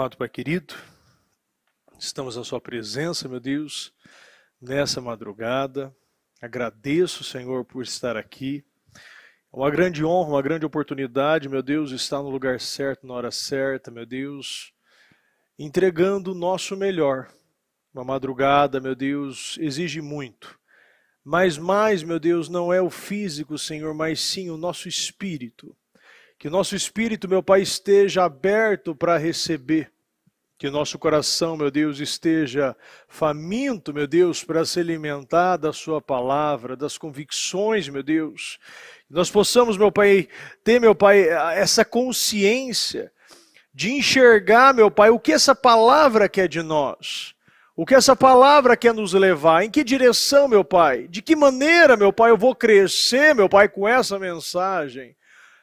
Amado Pai querido, estamos na sua presença, meu Deus, nessa madrugada. Agradeço, Senhor, por estar aqui. É uma grande honra, uma grande oportunidade, meu Deus, estar no lugar certo, na hora certa, meu Deus, entregando o nosso melhor. Uma madrugada, meu Deus, exige muito. Mas mais, meu Deus, não é o físico, Senhor, mas sim o nosso espírito. Que o nosso espírito, meu Pai, esteja aberto para receber. Que o nosso coração, meu Deus, esteja faminto, meu Deus, para se alimentar da sua palavra, das convicções, meu Deus. Que nós possamos, meu Pai, ter, meu Pai, essa consciência de enxergar, meu Pai, o que essa palavra quer de nós. O que essa palavra quer nos levar, em que direção, meu Pai? De que maneira, meu Pai, eu vou crescer, meu Pai, com essa mensagem?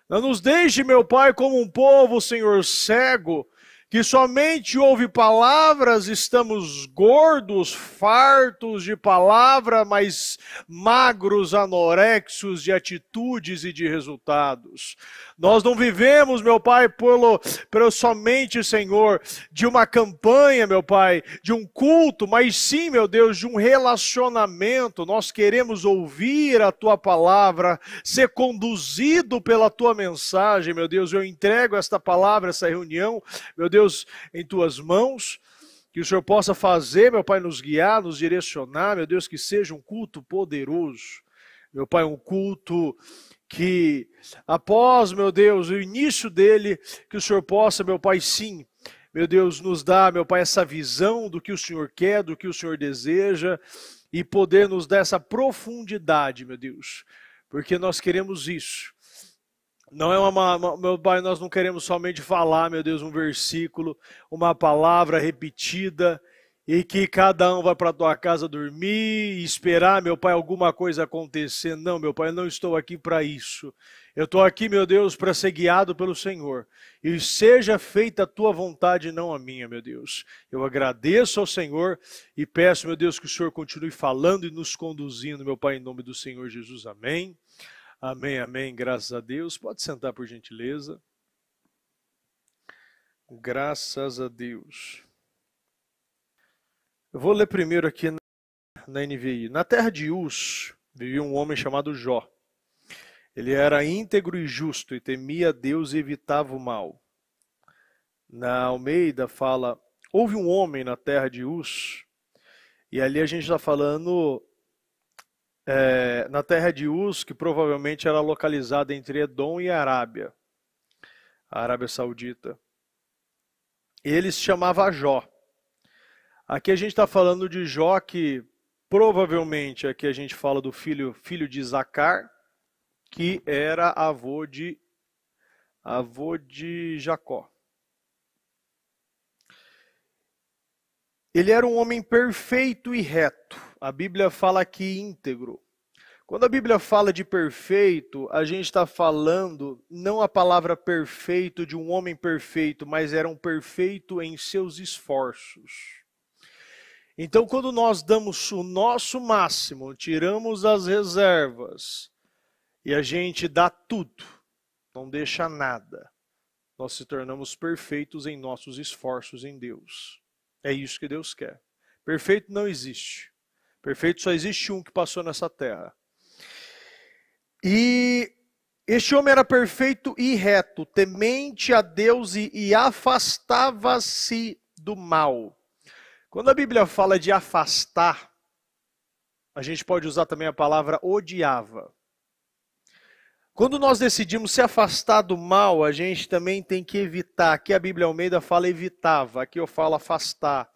Não nos deixe, meu Pai, como um povo, Senhor, cego, que somente ouve palavras, estamos gordos, fartos de palavra, mas magros, anorexos de atitudes e de resultados. Nós não vivemos, meu Pai, pelo somente, Senhor, de uma campanha, meu Pai, de um culto, mas sim, meu Deus, de um relacionamento. Nós queremos ouvir a Tua palavra, ser conduzido pela Tua mensagem, meu Deus. Eu entrego esta palavra, essa reunião, meu Deus, em Tuas mãos. Que o Senhor possa fazer, meu Pai, nos guiar, nos direcionar, meu Deus, que seja um culto poderoso. Meu Pai, um culto que após, meu Deus, o início dele, que o Senhor possa, meu Pai, sim, meu Deus, nos dar, meu Pai, essa visão do que o Senhor quer, do que o Senhor deseja, e poder nos dar essa profundidade, meu Deus, porque nós queremos isso. Não é meu Pai, nós não queremos somente falar, meu Deus, um versículo, uma palavra repetida, e que cada um vai para a tua casa dormir e esperar, meu Pai, alguma coisa acontecer. Não, meu Pai, eu não estou aqui para isso. Eu estou aqui, meu Deus, para ser guiado pelo Senhor. E seja feita a tua vontade, não a minha, meu Deus. Eu agradeço ao Senhor e peço, meu Deus, que o Senhor continue falando e nos conduzindo, meu Pai, em nome do Senhor Jesus. Amém. Amém, amém. Graças a Deus. Pode sentar, por gentileza. Graças a Deus. Eu vou ler primeiro aqui na NVI. Na terra de Uz, vivia um homem chamado Jó. Ele era íntegro e justo e temia Deus e evitava o mal. Na Almeida fala, houve um homem na terra de Uz, e ali a gente está falando na terra de Uz, que provavelmente era localizada entre Edom e a Arábia Saudita. Ele se chamava Jó. Aqui a gente está falando de Jó, que provavelmente aqui a gente fala do filho de Zacar, que era avô de Jacó. Ele era um homem perfeito e reto. A Bíblia fala aqui íntegro. Quando a Bíblia fala de perfeito, a gente está falando não a palavra perfeito de um homem perfeito, mas era um perfeito em seus esforços. Então, quando nós damos o nosso máximo, tiramos as reservas e a gente dá tudo, não deixa nada, nós se tornamos perfeitos em nossos esforços em Deus. É isso que Deus quer. Perfeito não existe. Perfeito só existe um que passou nessa terra. E este homem era perfeito e reto, temente a Deus e afastava-se do mal. Quando a Bíblia fala de afastar, a gente pode usar também a palavra odiava. Quando nós decidimos se afastar do mal, a gente também tem que evitar. Aqui a Bíblia Almeida fala evitava, aqui eu falo afastar.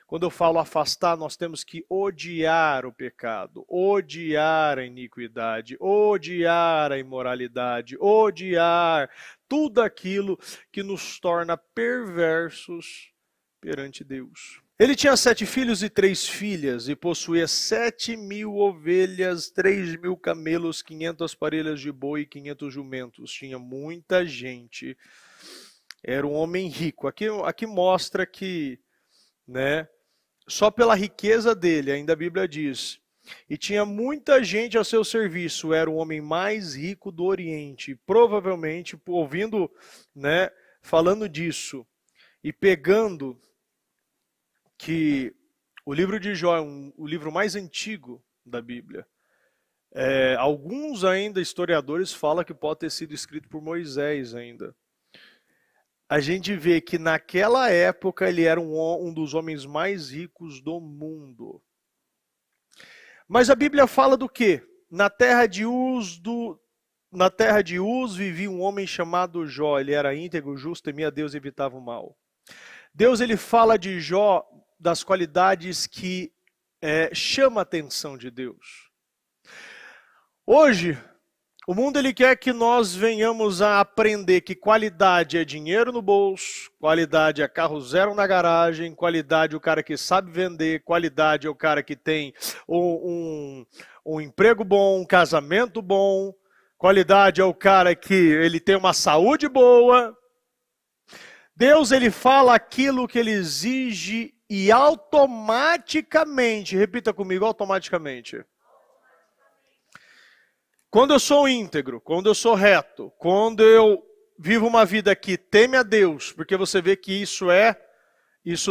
Quando eu falo afastar, nós temos que odiar o pecado, odiar a iniquidade, odiar a imoralidade, odiar tudo aquilo que nos torna perversos perante Deus. Ele tinha 7 filhos e 3 filhas, e possuía 7.000 ovelhas, 3.000 camelos, 500 parelhas de boi e 500 jumentos. Tinha muita gente. Era um homem rico. Aqui mostra que, só pela riqueza dele, ainda a Bíblia diz, e tinha muita gente ao seu serviço. Era o homem mais rico do Oriente. Provavelmente, ouvindo, falando disso, e pegando que o livro de Jó é o livro mais antigo da Bíblia. Alguns ainda historiadores falam que pode ter sido escrito por Moisés ainda. A gente vê que naquela época ele era um dos homens mais ricos do mundo. Mas a Bíblia fala do quê? Na terra de Uz vivia um homem chamado Jó. Ele era íntegro, justo, temia a Deus e evitava o mal. Deus ele fala de Jó das qualidades que chama a atenção de Deus. Hoje, o mundo ele quer que nós venhamos a aprender que qualidade é dinheiro no bolso, qualidade é carro zero na garagem, qualidade é o cara que sabe vender, qualidade é o cara que tem um emprego bom, um casamento bom, qualidade é o cara que ele tem uma saúde boa. Deus ele fala aquilo que ele exige e automaticamente, repita comigo, automaticamente. Quando eu sou íntegro, quando eu sou reto, quando eu vivo uma vida que teme a Deus, porque você vê que isso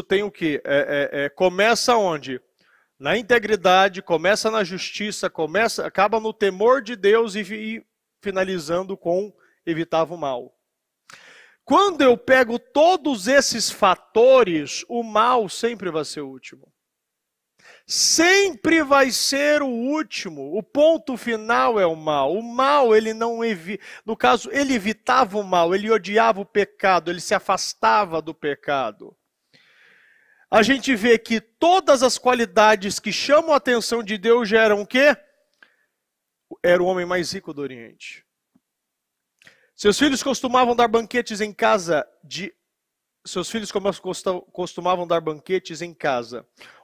tem o quê? Começa onde? Na integridade, começa na justiça, acaba no temor de Deus e finalizando com evitava o mal. Quando eu pego todos esses fatores, o mal sempre vai ser o último. Sempre vai ser o último. O ponto final é o mal. O mal, ele não no caso, ele evitava o mal, ele odiava o pecado, ele se afastava do pecado. A gente vê que todas as qualidades que chamam a atenção de Deus já eram o quê? Era o homem mais rico do Oriente. Seus filhos costumavam dar banquetes em casa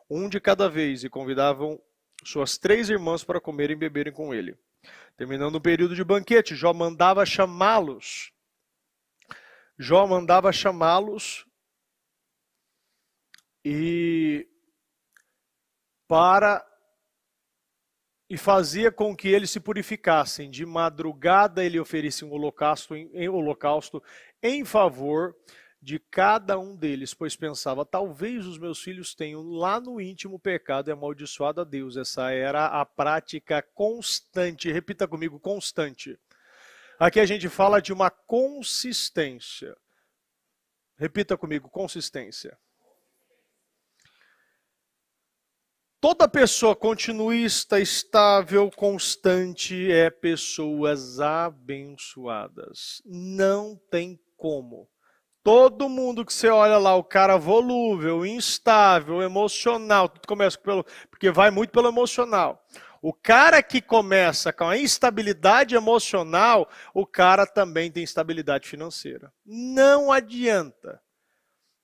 um de cada vez, e convidavam suas 3 irmãs para comerem e beberem com ele. Terminando o período de banquete, Jó mandava chamá-los. E fazia com que eles se purificassem. De madrugada ele oferecia um holocausto em favor de cada um deles, pois pensava, talvez os meus filhos tenham lá no íntimo pecado e amaldiçoado a Deus. Essa era a prática constante. Repita comigo, constante. Aqui a gente fala de uma consistência. Repita comigo, consistência. Toda pessoa continuista, estável, constante é pessoas abençoadas. Não tem como. Todo mundo que você olha lá, o cara volúvel, instável, emocional, tudo começa porque vai muito pelo emocional. O cara que começa com a instabilidade emocional, o cara também tem instabilidade financeira. Não adianta.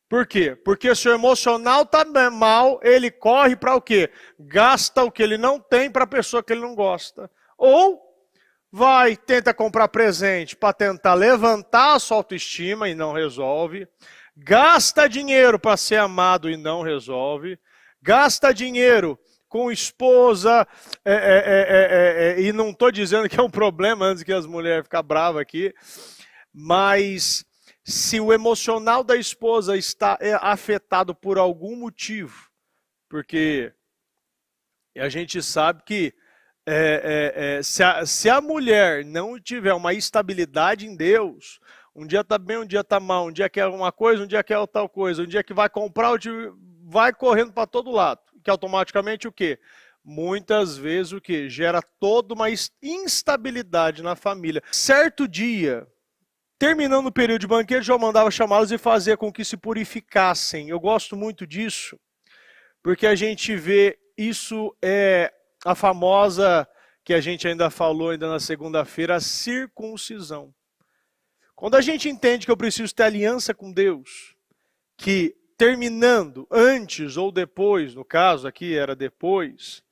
Por quê? Porque se o emocional está mal, ele corre para o quê? Gasta o que ele não tem para a pessoa que ele não gosta. Ou tenta comprar presente para tentar levantar a sua autoestima e não resolve. Gasta dinheiro para ser amado e não resolve. Gasta dinheiro com esposa, e não estou dizendo que é um problema antes que as mulheres fiquem bravas aqui, mas se o emocional da esposa está afetado por algum motivo, porque a gente sabe que se a mulher não tiver uma estabilidade em Deus, um dia está bem, um dia está mal, um dia quer uma coisa, um dia quer tal coisa, um dia que vai comprar, vai correndo para todo lado, que automaticamente o quê? Muitas vezes o quê? Gera toda uma instabilidade na família. Certo dia, terminando o período de banquete, Jó mandava chamá-los e fazia com que se purificassem. Eu gosto muito disso, porque a gente vê isso a famosa, que a gente ainda falou ainda na segunda-feira, a circuncisão. Quando a gente entende que eu preciso ter aliança com Deus, que terminando, antes ou depois, no caso aqui era depois,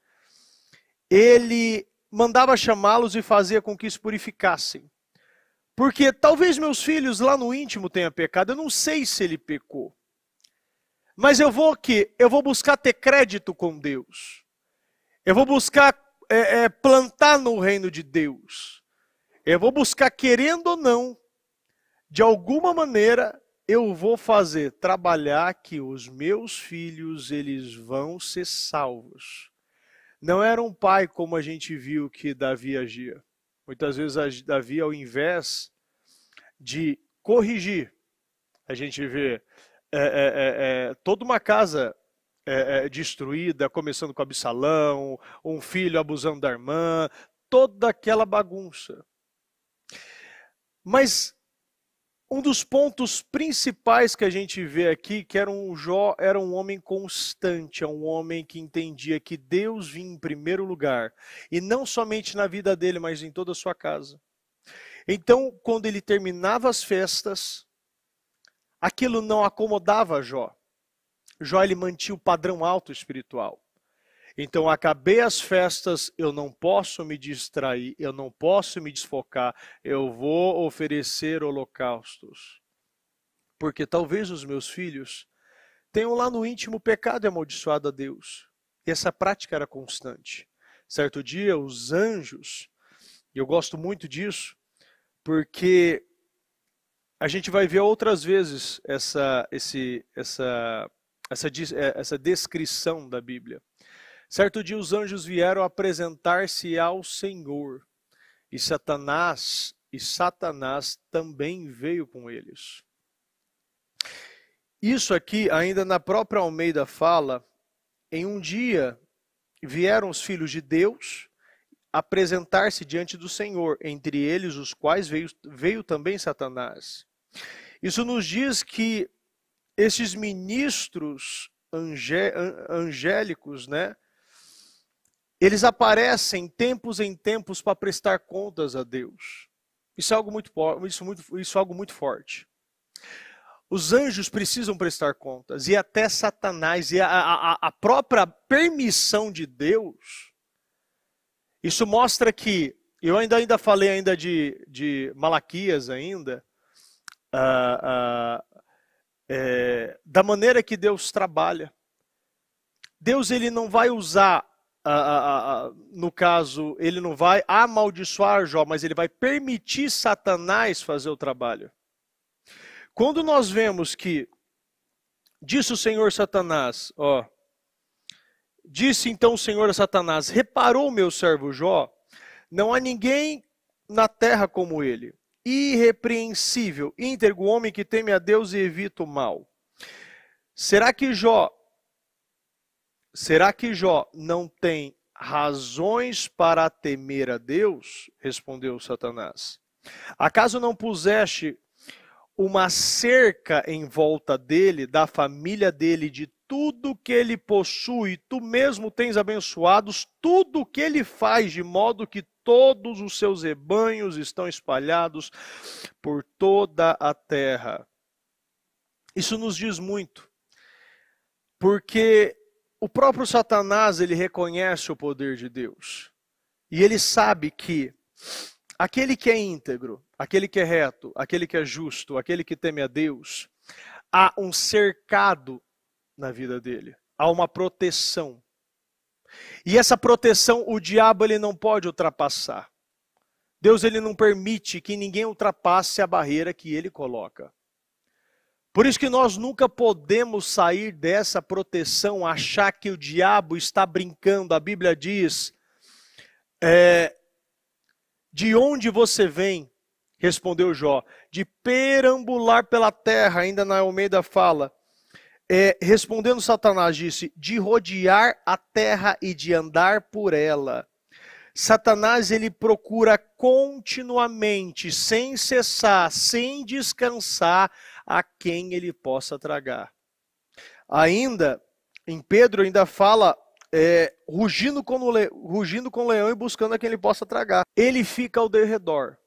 ele mandava chamá-los e fazia com que se purificassem. Porque talvez meus filhos lá no íntimo tenham pecado, eu não sei se ele pecou. Mas eu vou buscar ter crédito com Deus. Eu vou buscar plantar no reino de Deus. Eu vou buscar, querendo ou não, de alguma maneira, eu vou fazer trabalhar que os meus filhos, eles vão ser salvos. Não era um pai como a gente viu que Davi agia. Muitas vezes Davi, ao invés de corrigir, a gente vê toda uma casa destruída, começando com Absalão, um filho abusando da irmã, toda aquela bagunça. Mas um dos pontos principais que a gente vê aqui, que Jó era um homem constante, um homem que entendia que Deus vinha em primeiro lugar, e não somente na vida dele, mas em toda a sua casa. Então, quando ele terminava as festas, aquilo não acomodava Jó. Jó, ele mantinha o padrão alto espiritual. Então, acabei as festas, eu não posso me distrair, eu não posso me desfocar, eu vou oferecer holocaustos. Porque talvez os meus filhos tenham lá no íntimo pecado e amaldiçoado a Deus. E essa prática era constante. Certo dia, os anjos, e eu gosto muito disso, porque a gente vai ver outras vezes essa descrição da Bíblia. Certo dia os anjos vieram apresentar-se ao Senhor, e Satanás também veio com eles. Isso aqui, ainda na própria Almeida fala, em um dia vieram os filhos de Deus apresentar-se diante do Senhor, entre eles os quais veio também Satanás. Isso nos diz que esses ministros angélicos, né? Eles aparecem tempos em tempos para prestar contas a Deus. Isso é algo muito forte. Os anjos precisam prestar contas, e até Satanás, e a própria permissão de Deus. Isso mostra que, eu ainda falei ainda de Malaquias ainda, da maneira que Deus trabalha. Deus, ele não vai usar, no caso, ele não vai amaldiçoar Jó, mas ele vai permitir Satanás fazer o trabalho. Quando nós vemos que, disse o Senhor Satanás, disse então o Senhor a Satanás, reparou meu servo Jó, não há ninguém na terra como ele, irrepreensível, íntegro, homem que teme a Deus e evita o mal. Será que Jó não tem razões para temer a Deus? Respondeu Satanás. Acaso não puseste uma cerca em volta dele, da família dele, de tudo que ele possui? Tu mesmo tens abençoados tudo o que ele faz, de modo que todos os seus rebanhos estão espalhados por toda a terra. Isso nos diz muito, porque o próprio Satanás, ele reconhece o poder de Deus. E ele sabe que aquele que é íntegro, aquele que é reto, aquele que é justo, aquele que teme a Deus, há um cercado na vida dele. Há uma proteção. E essa proteção, o diabo, ele não pode ultrapassar. Deus, ele não permite que ninguém ultrapasse a barreira que ele coloca. Por isso que nós nunca podemos sair dessa proteção, achar que o diabo está brincando. A Bíblia diz, de onde você vem? Respondeu Jó, de perambular pela terra, ainda na Almeida fala. Respondendo Satanás, disse, de rodear a terra e de andar por ela. Satanás, ele procura continuamente, sem cessar, sem descansar, a quem ele possa tragar. Ainda, em Pedro, ainda fala, rugindo com o leão e buscando a quem ele possa tragar. Ele fica ao derredor.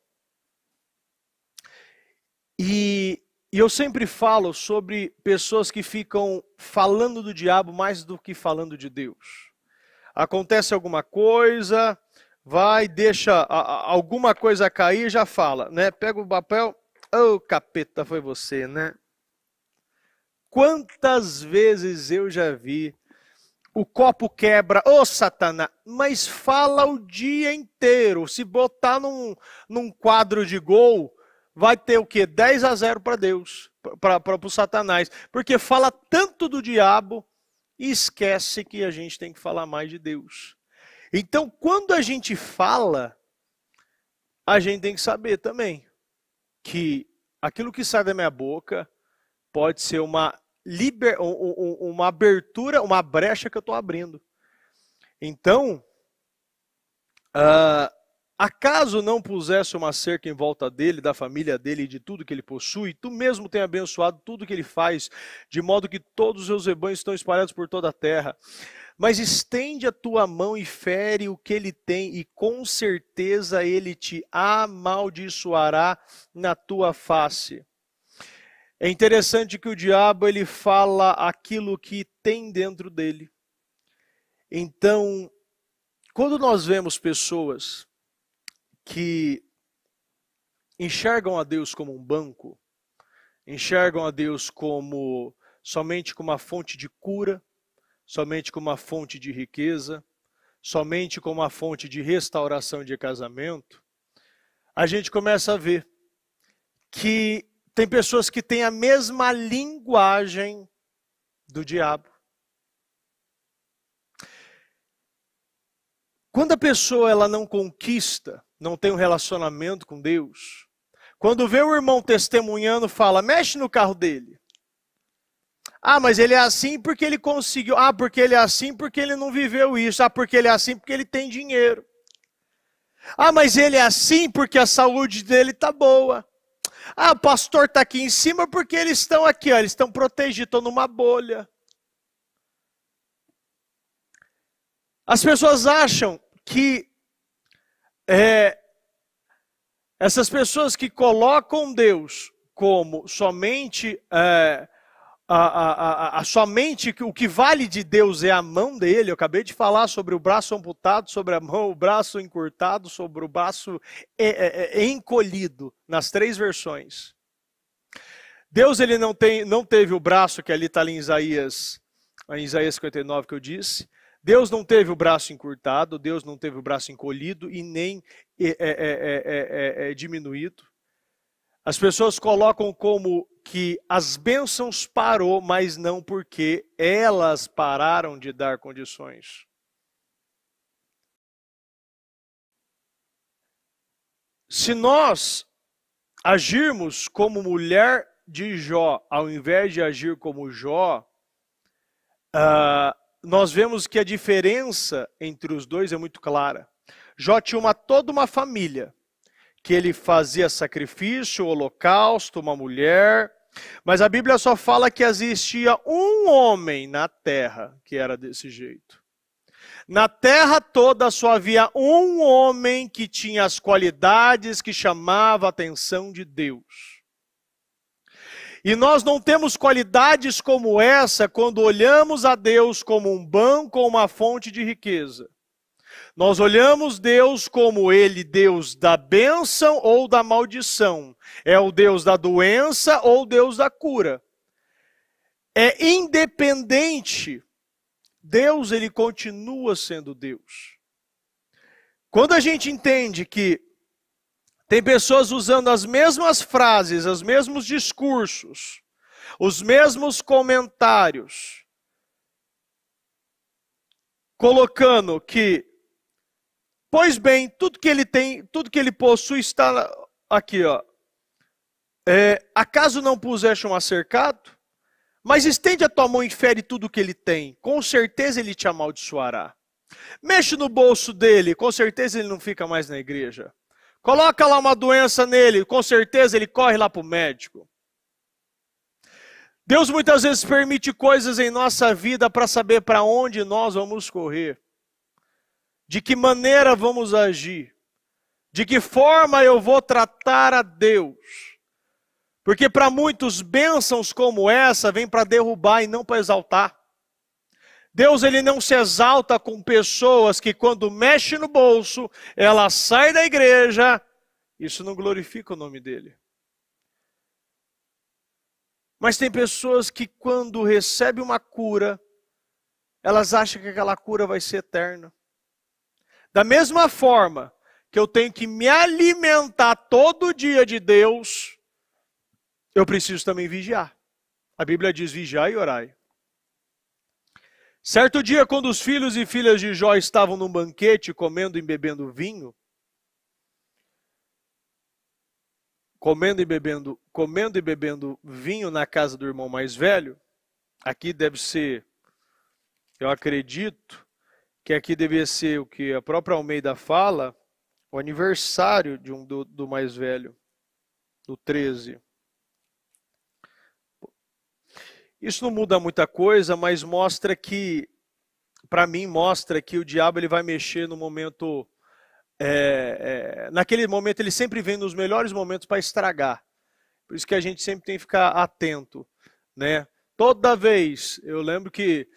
E eu sempre falo sobre pessoas que ficam falando do diabo mais do que falando de Deus. Acontece alguma coisa, deixa alguma coisa cair, já fala, né? Pega o papel, capeta, foi você, né? Quantas vezes eu já vi o copo quebra, Satanás, mas fala o dia inteiro. Se botar num quadro de gol, vai ter o quê? 10-0 para Deus. para o Satanás, porque fala tanto do diabo e esquece que a gente tem que falar mais de Deus. Então, quando a gente fala, a gente tem que saber também que aquilo que sai da minha boca pode ser uma abertura, uma brecha que eu estou abrindo. Então, acaso não pusesse uma cerca em volta dele, da família dele e de tudo que ele possui, tu mesmo tem abençoado tudo que ele faz, de modo que todos os seus rebanhos estão espalhados por toda a terra. Mas estende a tua mão e fere o que ele tem, e com certeza ele te amaldiçoará na tua face. É interessante que o diabo ele fala aquilo que tem dentro dele. Então, quando nós vemos pessoas que enxergam a Deus como um banco, enxergam a Deus como somente como uma fonte de cura, somente como uma fonte de riqueza, somente como uma fonte de restauração de casamento, a gente começa a ver que tem pessoas que têm a mesma linguagem do diabo. Quando a pessoa ela não conquista, não tem um relacionamento com Deus, quando vê o irmão testemunhando, fala, mexe no carro dele. Ah, mas ele é assim porque ele conseguiu. Ah, porque ele é assim porque ele não viveu isso. Ah, porque ele é assim porque ele tem dinheiro. Ah, mas ele é assim porque a saúde dele está boa. Ah, o pastor está aqui em cima porque eles estão aqui, ó, eles estão protegidos, estão numa bolha. As pessoas acham que essas pessoas que colocam Deus como somente somente o que vale de Deus é a mão dele. Eu acabei de falar sobre o braço amputado, sobre a mão, o braço encurtado, sobre o braço encolhido, nas 3 versões. Deus ele não teve o braço que ali está ali em Isaías 59 que eu disse. Deus não teve o braço encurtado, Deus não teve o braço encolhido e nem diminuído. As pessoas colocam como que as bênçãos parou, mas não porque elas pararam de dar condições. Se nós agirmos como mulher de Jó, ao invés de agir como Jó, nós vemos que a diferença entre os dois é muito clara. Jó tinha toda uma família, que ele fazia sacrifício, holocausto, uma mulher, mas a Bíblia só fala que existia um homem na terra que era desse jeito. Na terra toda só havia um homem que tinha as qualidades que chamava a atenção de Deus. E nós não temos qualidades como essa quando olhamos a Deus como um banco ou uma fonte de riqueza. Nós olhamos Deus como Ele, Deus da bênção ou da maldição. É o Deus da doença ou o Deus da cura. É independente. Deus, Ele continua sendo Deus. Quando a gente entende que tem pessoas usando as mesmas frases, os mesmos discursos, os mesmos comentários, colocando que, pois bem, tudo que ele tem, tudo que ele possui está aqui, ó. Acaso não puseste um cercado? Mas estende a tua mão e fere tudo que ele tem. Com certeza ele te amaldiçoará. Mexe no bolso dele, com certeza ele não fica mais na igreja. Coloca lá uma doença nele, com certeza ele corre lá para o médico. Deus muitas vezes permite coisas em nossa vida para saber para onde nós vamos correr. De que maneira vamos agir. De que forma eu vou tratar a Deus. Porque para muitos bênçãos como essa vêm para derrubar e não para exaltar. Deus ele não se exalta com pessoas que quando mexe no bolso, ela sai da igreja, isso não glorifica o nome dele. Mas tem pessoas que quando recebem uma cura, elas acham que aquela cura vai ser eterna. Da mesma forma que eu tenho que me alimentar todo dia de Deus, eu preciso também vigiar. A Bíblia diz: vigiai e orai. Certo dia, quando os filhos e filhas de Jó estavam num banquete, comendo e bebendo vinho, comendo e bebendo vinho na casa do irmão mais velho, aqui deve ser, eu acredito, que aqui devia ser o que a própria Almeida fala, o aniversário do mais velho, do 13. Isso não muda muita coisa, mas mostra que, para mim, mostra que o diabo ele vai mexer no momento, naquele momento ele sempre vem nos melhores momentos para estragar. Por isso que a gente sempre tem que ficar atento, né? Toda vez, eu lembro que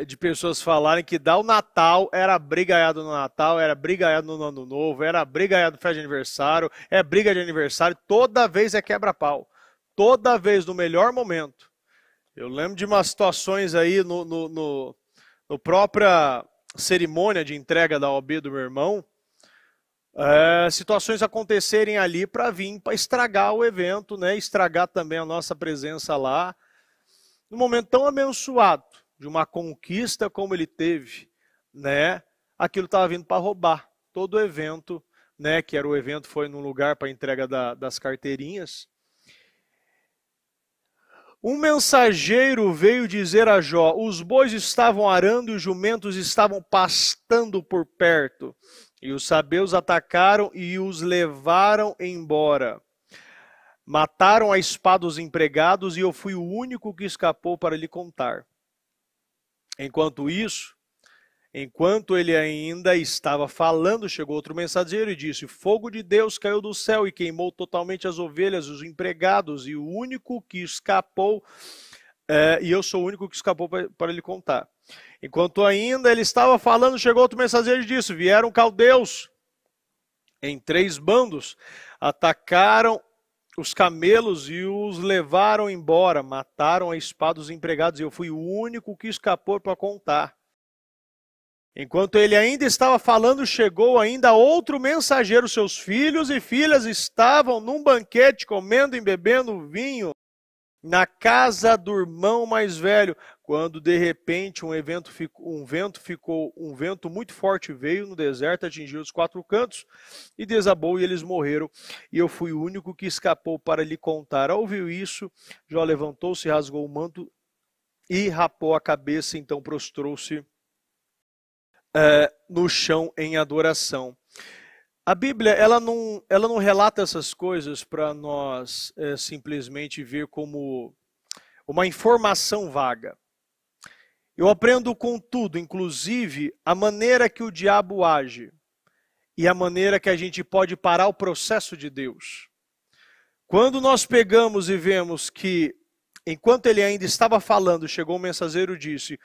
de pessoas falarem que dá o Natal, era brigaiado no Natal, era brigaiado no Ano Novo, era brigaiado no festa de aniversário, é briga de aniversário, toda vez é quebra-pau. Toda vez, no melhor momento. Eu lembro de umas situações aí no própria cerimônia de entrega da OB do meu irmão, situações acontecerem ali para vir, para estragar o evento, né? Estragar também a nossa presença lá. Num momento tão abençoado, de uma conquista como ele teve, né? Aquilo estava vindo para roubar todo o evento, né? Que era o evento, foi num lugar para entrega das carteirinhas. Um mensageiro veio dizer a Jó: os bois estavam arando e os jumentos estavam pastando por perto. E os sabeus atacaram e os levaram embora. Mataram a espada os empregados e eu fui o único que escapou para lhe contar. Enquanto isso, enquanto ele ainda estava falando, chegou outro mensageiro e disse: fogo de Deus caiu do céu e queimou totalmente as ovelhas, os empregados, e o único que escapou, e eu sou o único que escapou para lhe contar. Enquanto ainda ele estava falando, chegou outro mensageiro e disse: vieram caldeus em 3 bandos, atacaram os camelos e os levaram embora, mataram a espada os empregados, e eu fui o único que escapou para contar. Enquanto ele ainda estava falando, chegou ainda outro mensageiro. Seus filhos e filhas estavam num banquete, comendo e bebendo vinho, na casa do irmão mais velho, quando de repente um vento muito forte veio no deserto, atingiu os 4 cantos e desabou, e eles morreram. E eu fui o único que escapou para lhe contar. Ao ouvir isso, Jó levantou-se, rasgou o manto e rapou a cabeça, então prostrou-se no chão em adoração. A Bíblia ela não relata essas coisas para nós simplesmente ver como uma informação vaga. Eu aprendo com tudo, inclusive a maneira que o diabo age e a maneira que a gente pode parar o processo de Deus. Quando nós pegamos e vemos que, enquanto ele ainda estava falando, chegou um mensageiro e disse,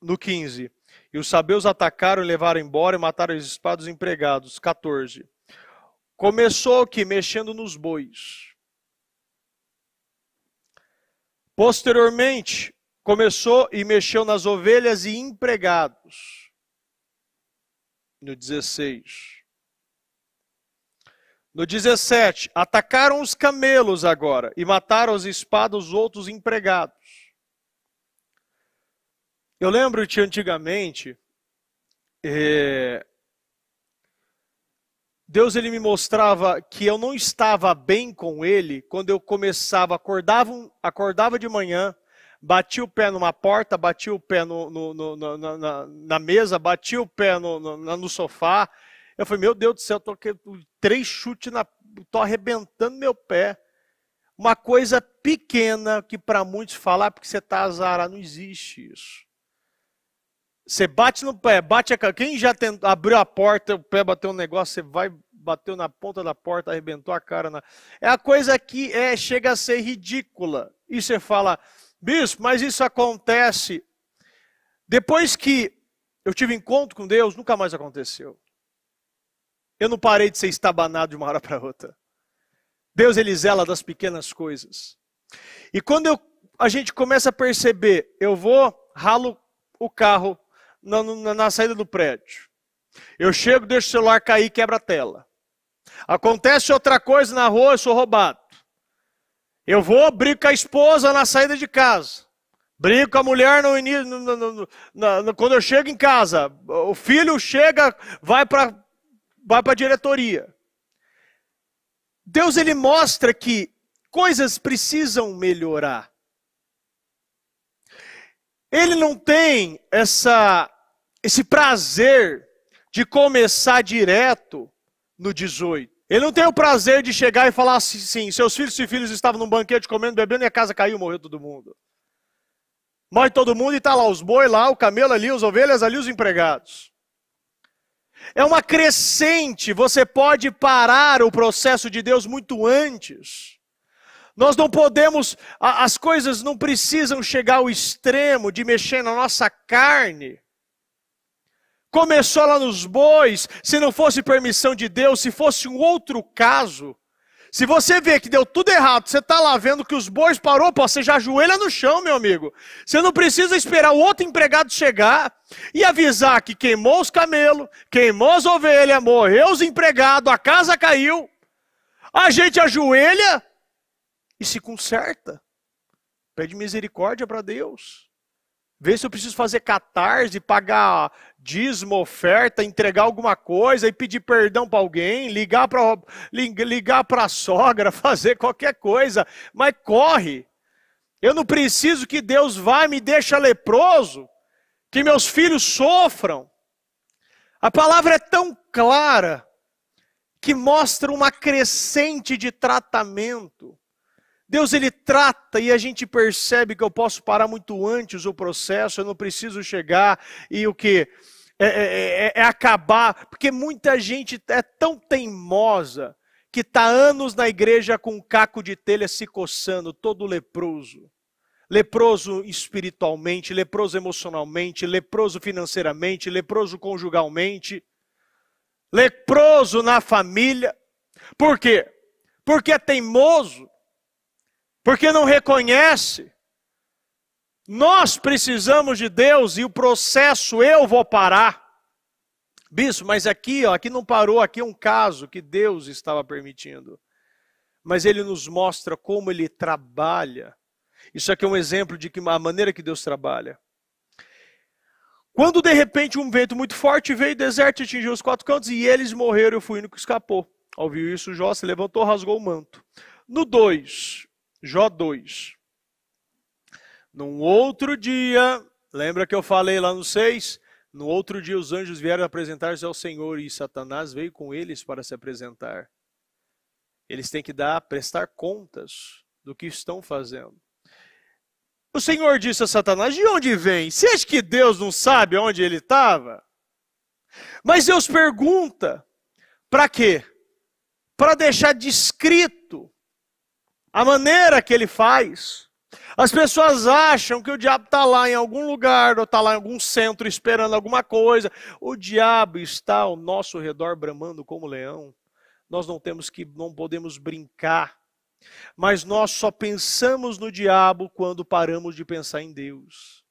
no 15... e os sabeus atacaram e levaram embora e mataram as espadas dos empregados. 14. Começou que mexendo nos bois. Posteriormente, começou e mexeu nas ovelhas e empregados. No 16. No 17, atacaram os camelos agora e mataram as espadas os outros empregados. Eu lembro que antigamente, Deus ele me mostrava que eu não estava bem com ele quando eu começava, acordava de manhã, batia o pé numa porta, batia o pé na mesa, batia o pé no sofá. Eu falei, meu Deus do céu, tô com 3 chutes, tô arrebentando meu pé. Uma coisa pequena que para muitos falar porque você está azarado, não existe isso. Você bate no pé, quem já abriu a porta, o pé bateu um negócio, você vai, bateu na ponta da porta, arrebentou a cara. É a coisa que chega a ser ridícula. E você fala, bispo, mas isso acontece. Depois que eu tive encontro com Deus, nunca mais aconteceu. Eu não parei de ser estabanado de uma hora para outra. Deus, ele zela das pequenas coisas. E quando a gente começa a perceber, eu ralo o carro na saída do prédio. Eu chego, deixo o celular cair e quebra a tela. Acontece outra coisa na rua, eu sou roubado. Eu vou, brigo com a esposa na saída de casa. Brigo com a mulher no início, quando eu chego em casa. O filho chega, vai para a diretoria. Deus, ele mostra que coisas precisam melhorar. Ele não tem esse prazer de começar direto no 18. Ele não tem o prazer de chegar e falar assim, seus filhos e filhos estavam num banquete comendo, bebendo e a casa caiu, morreu todo mundo. Morre todo mundo e está lá os bois lá, o camelo ali, as ovelhas ali, os empregados. É uma crescente, você pode parar o processo de Deus muito antes. Nós não podemos, as coisas não precisam chegar ao extremo de mexer na nossa carne. Começou lá nos bois, se não fosse permissão de Deus, se fosse um outro caso, se você vê que deu tudo errado, você está lá vendo que os bois parou, pô, você já ajoelha no chão, meu amigo. Você não precisa esperar o outro empregado chegar e avisar que queimou os camelos, queimou as ovelhas, morreu os empregados, a casa caiu. A gente ajoelha e se conserta. Pede misericórdia para Deus. Vê se eu preciso fazer catarse, pagar dízimo, oferta, entregar alguma coisa e pedir perdão para alguém, ligar para a sogra, fazer qualquer coisa. Mas corre. Eu não preciso que Deus vá e me deixe leproso, que meus filhos sofram. A palavra é tão clara que mostra uma crescente de tratamento. Deus, ele trata e a gente percebe que eu posso parar muito antes o processo, eu não preciso chegar e o que? É acabar, porque muita gente é tão teimosa que está anos na igreja com um caco de telha se coçando, todo leproso. Leproso espiritualmente, leproso emocionalmente, leproso financeiramente, leproso conjugalmente, leproso na família. Por quê? Porque é teimoso. Porque não reconhece. Nós precisamos de Deus e o processo eu vou parar. Bispo, mas aqui não parou, aqui é um caso que Deus estava permitindo. Mas ele nos mostra como ele trabalha. Isso aqui é um exemplo de a maneira que Deus trabalha. Quando de repente um vento muito forte veio, o deserto atingiu os 4 cantos e eles morreram, eu fui o único que escapou. Ao ouvir isso, Jó se levantou, rasgou o manto. No 2, Jó 2. Num outro dia, lembra que eu falei lá no 6? No outro dia os anjos vieram apresentar-se ao Senhor e Satanás veio com eles para se apresentar. Eles têm que prestar contas do que estão fazendo. O Senhor disse a Satanás, de onde vem? Você acha que Deus não sabe onde ele estava? Mas Deus pergunta, para quê? Para deixar descrito a maneira que ele faz. As pessoas acham que o diabo está lá em algum lugar, ou está lá em algum centro esperando alguma coisa. O diabo está ao nosso redor bramando como leão. Nós não podemos brincar. Mas nós só pensamos no diabo quando paramos de pensar em Deus.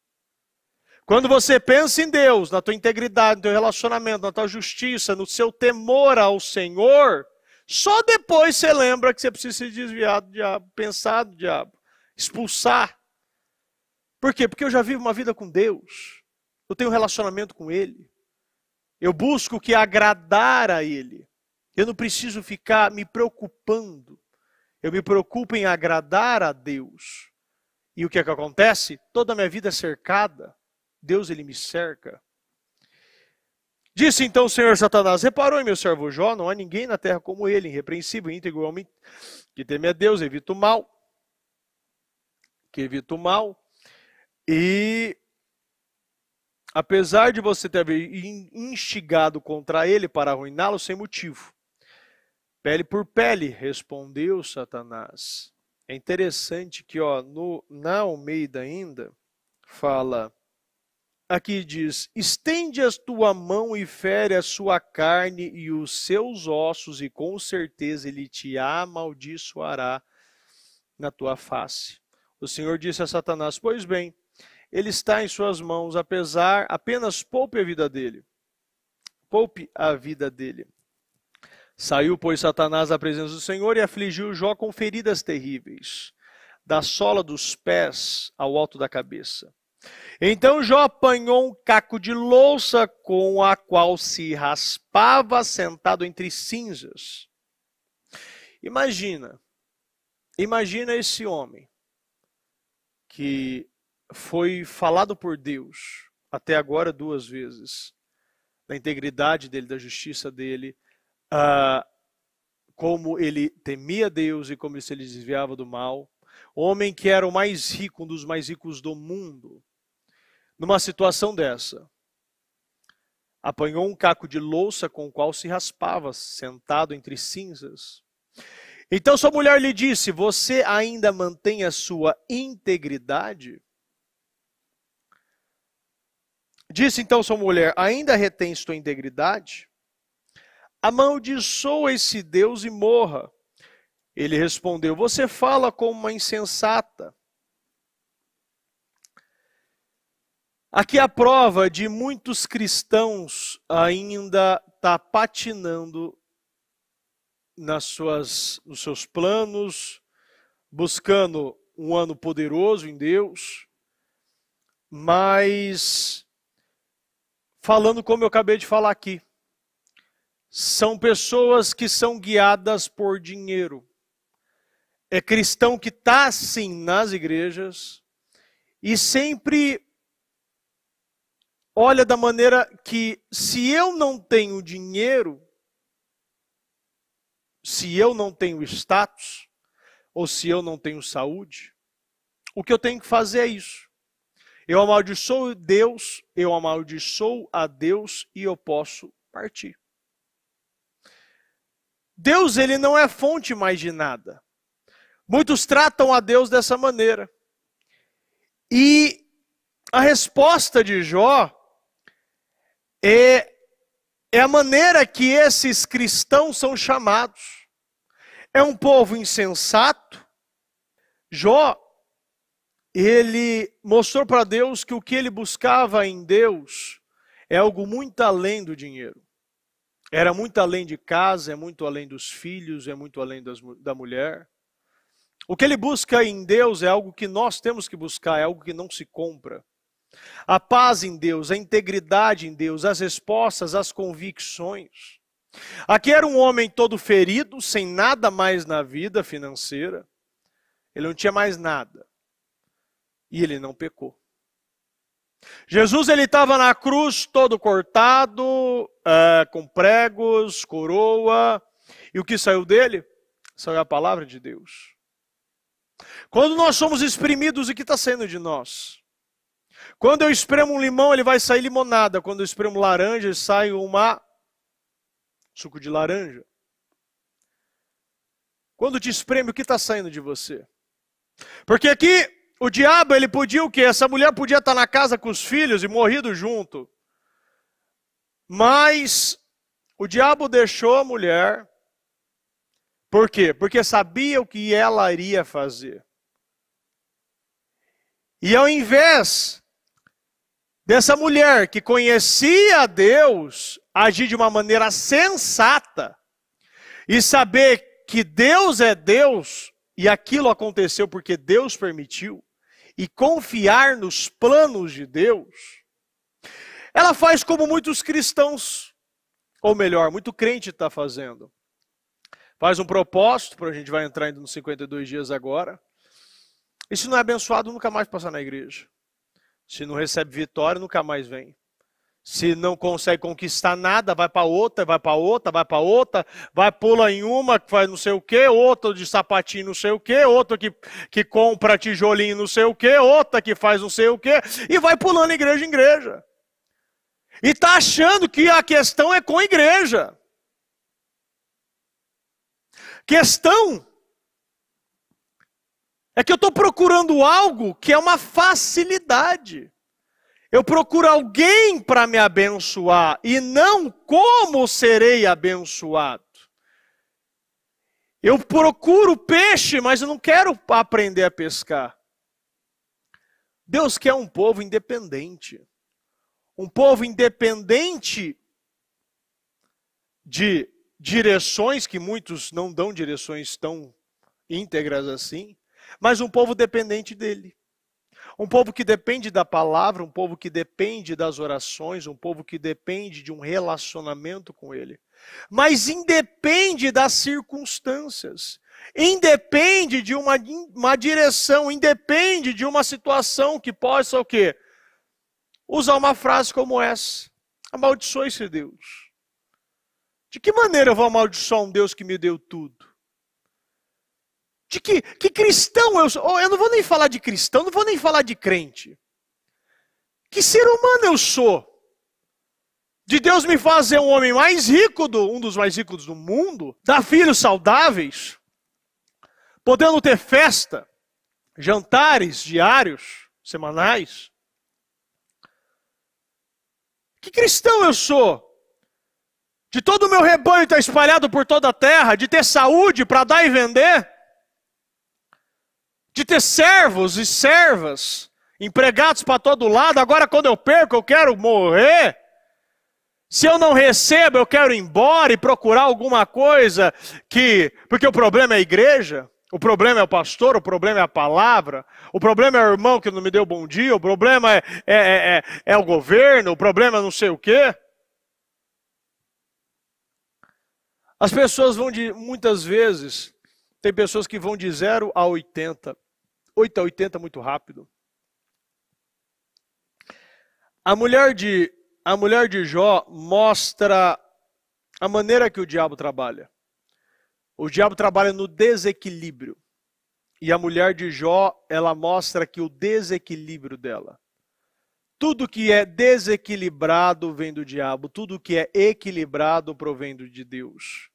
Quando você pensa em Deus, na tua integridade, no teu relacionamento, na tua justiça, no seu temor ao Senhor, só depois você lembra que você precisa se desviar do diabo, pensar do diabo, expulsar. Por quê? Porque eu já vivo uma vida com Deus. Eu tenho um relacionamento com Ele. Eu busco o que agradar a Ele. Eu não preciso ficar me preocupando. Eu me preocupo em agradar a Deus. E o que é que acontece? Toda a minha vida é cercada. Deus, ele me cerca. Disse então o Senhor Satanás, reparou em meu servo Jó, não há ninguém na terra como ele, irrepreensível, íntegro, homem que teme a Deus, evita o mal. Que evita o mal. E apesar de você ter instigado contra ele para arruiná-lo sem motivo, pele por pele, respondeu Satanás. É interessante que na Almeida ainda fala, aqui diz, estende a tua mão e fere a sua carne e os seus ossos, e com certeza ele te amaldiçoará na tua face. O Senhor disse a Satanás, pois bem, ele está em suas mãos, apenas poupe a vida dele. Poupe a vida dele. Saiu, pois, Satanás da presença do Senhor e afligiu Jó com feridas terríveis. da sola dos pés ao alto da cabeça. Então Jó apanhou um caco de louça com a qual se raspava sentado entre cinzas. Imagina esse homem que foi falado por Deus até agora 2 vezes, da integridade dele, da justiça dele, como ele temia Deus e como ele se desviava do mal. Homem que era o mais rico, um dos mais ricos do mundo. Numa situação dessa, apanhou um caco de louça com o qual se raspava, sentado entre cinzas. Então sua mulher lhe disse: você ainda mantém a sua integridade? Disse então sua mulher: ainda retens tua integridade? Amaldiçoa esse Deus e morra. Ele respondeu: você fala como uma insensata. Aqui a prova de muitos cristãos ainda tá patinando nos seus planos, buscando um ano poderoso em Deus, mas falando como eu acabei de falar aqui, são pessoas que são guiadas por dinheiro. É cristão que está assim nas igrejas e sempre olha da maneira que, se eu não tenho dinheiro, se eu não tenho status, ou se eu não tenho saúde, o que eu tenho que fazer é isso. Eu amaldiçoo Deus, eu amaldiçoo a Deus e eu posso partir. Deus, ele não é fonte mais de nada. Muitos tratam a Deus dessa maneira. E a resposta de Jó é a maneira que esses cristãos são chamados. É um povo insensato. Jó, ele mostrou para Deus que o que ele buscava em Deus é algo muito além do dinheiro. Era muito além de casa, é muito além dos filhos, é muito além da mulher. O que ele busca em Deus é algo que nós temos que buscar, é algo que não se compra. A paz em Deus, a integridade em Deus, as respostas, as convicções. Aqui era um homem todo ferido, sem nada mais na vida financeira. Ele não tinha mais nada. E ele não pecou. Jesus, ele estava na cruz todo cortado, com pregos, coroa. E o que saiu dele? Saiu a palavra de Deus. Quando nós somos espremidos, o que está saindo de nós? Quando eu espremo um limão, ele vai sair limonada. Quando eu espremo laranja, sai suco de laranja. Quando te espreme, o que está saindo de você? Porque aqui, o diabo, ele podia o quê? Essa mulher podia estar na casa com os filhos e morrido junto. Mas o diabo deixou a mulher. Por quê? Porque sabia o que ela iria fazer. E ao invés dessa mulher que conhecia a Deus agir de uma maneira sensata e saber que Deus é Deus e aquilo aconteceu porque Deus permitiu, e confiar nos planos de Deus, ela faz como muitos cristãos, ou melhor, muito crente está fazendo. Faz um propósito, a gente vai entrar ainda nos 52 dias agora. E se não é abençoado, nunca mais passa na igreja. Se não recebe vitória, nunca mais vem. Se não consegue conquistar nada, vai para outra, vai para outra, vai para outra, vai pula em uma que faz não sei o quê, outra de sapatinho não sei o quê, outra que compra tijolinho não sei o quê, outra que faz não sei o quê, e vai pulando igreja em igreja. E está achando que a questão é com a igreja. Questão é que eu estou procurando algo que é uma facilidade. Eu procuro alguém para me abençoar e não como serei abençoado. Eu procuro peixe, mas eu não quero aprender a pescar. Deus quer um povo independente. Um povo independente de direções, que muitos não dão direções tão íntegras assim. mas um povo dependente dele. Um povo que depende da palavra, um povo que depende das orações, um povo que depende de um relacionamento com ele. Mas independe das circunstâncias, independe de uma direção, independe de uma situação que possa o quê? Usar uma frase como essa: amaldiçoe-se Deus. De que maneira eu vou amaldiçoar um Deus que me deu tudo? De que cristão eu sou? Eu não vou nem falar de cristão, não vou nem falar de crente. Que ser humano eu sou? De Deus me fazer um homem mais rico, um dos mais ricos do mundo, dar filhos saudáveis, podendo ter festa, jantares diários, semanais. Que cristão eu sou? De todo o meu rebanho estar espalhado por toda a terra, de ter saúde para dar e vender, de ter servos e servas, empregados para todo lado. Agora quando eu perco eu quero morrer. Se eu não recebo eu quero ir embora e procurar alguma coisa porque o problema é a igreja, o problema é o pastor, o problema é a palavra, o problema é o irmão que não me deu bom dia, o problema é o governo, o problema é não sei o quê. As pessoas muitas vezes, tem pessoas que vão de 0 a 80. 8 a 80 muito rápido. A mulher de Jó mostra a maneira que o diabo trabalha. O diabo trabalha no desequilíbrio. E a mulher de Jó, ela mostra que o desequilíbrio dela. Tudo que é desequilibrado vem do diabo. Tudo que é equilibrado provém de Deus.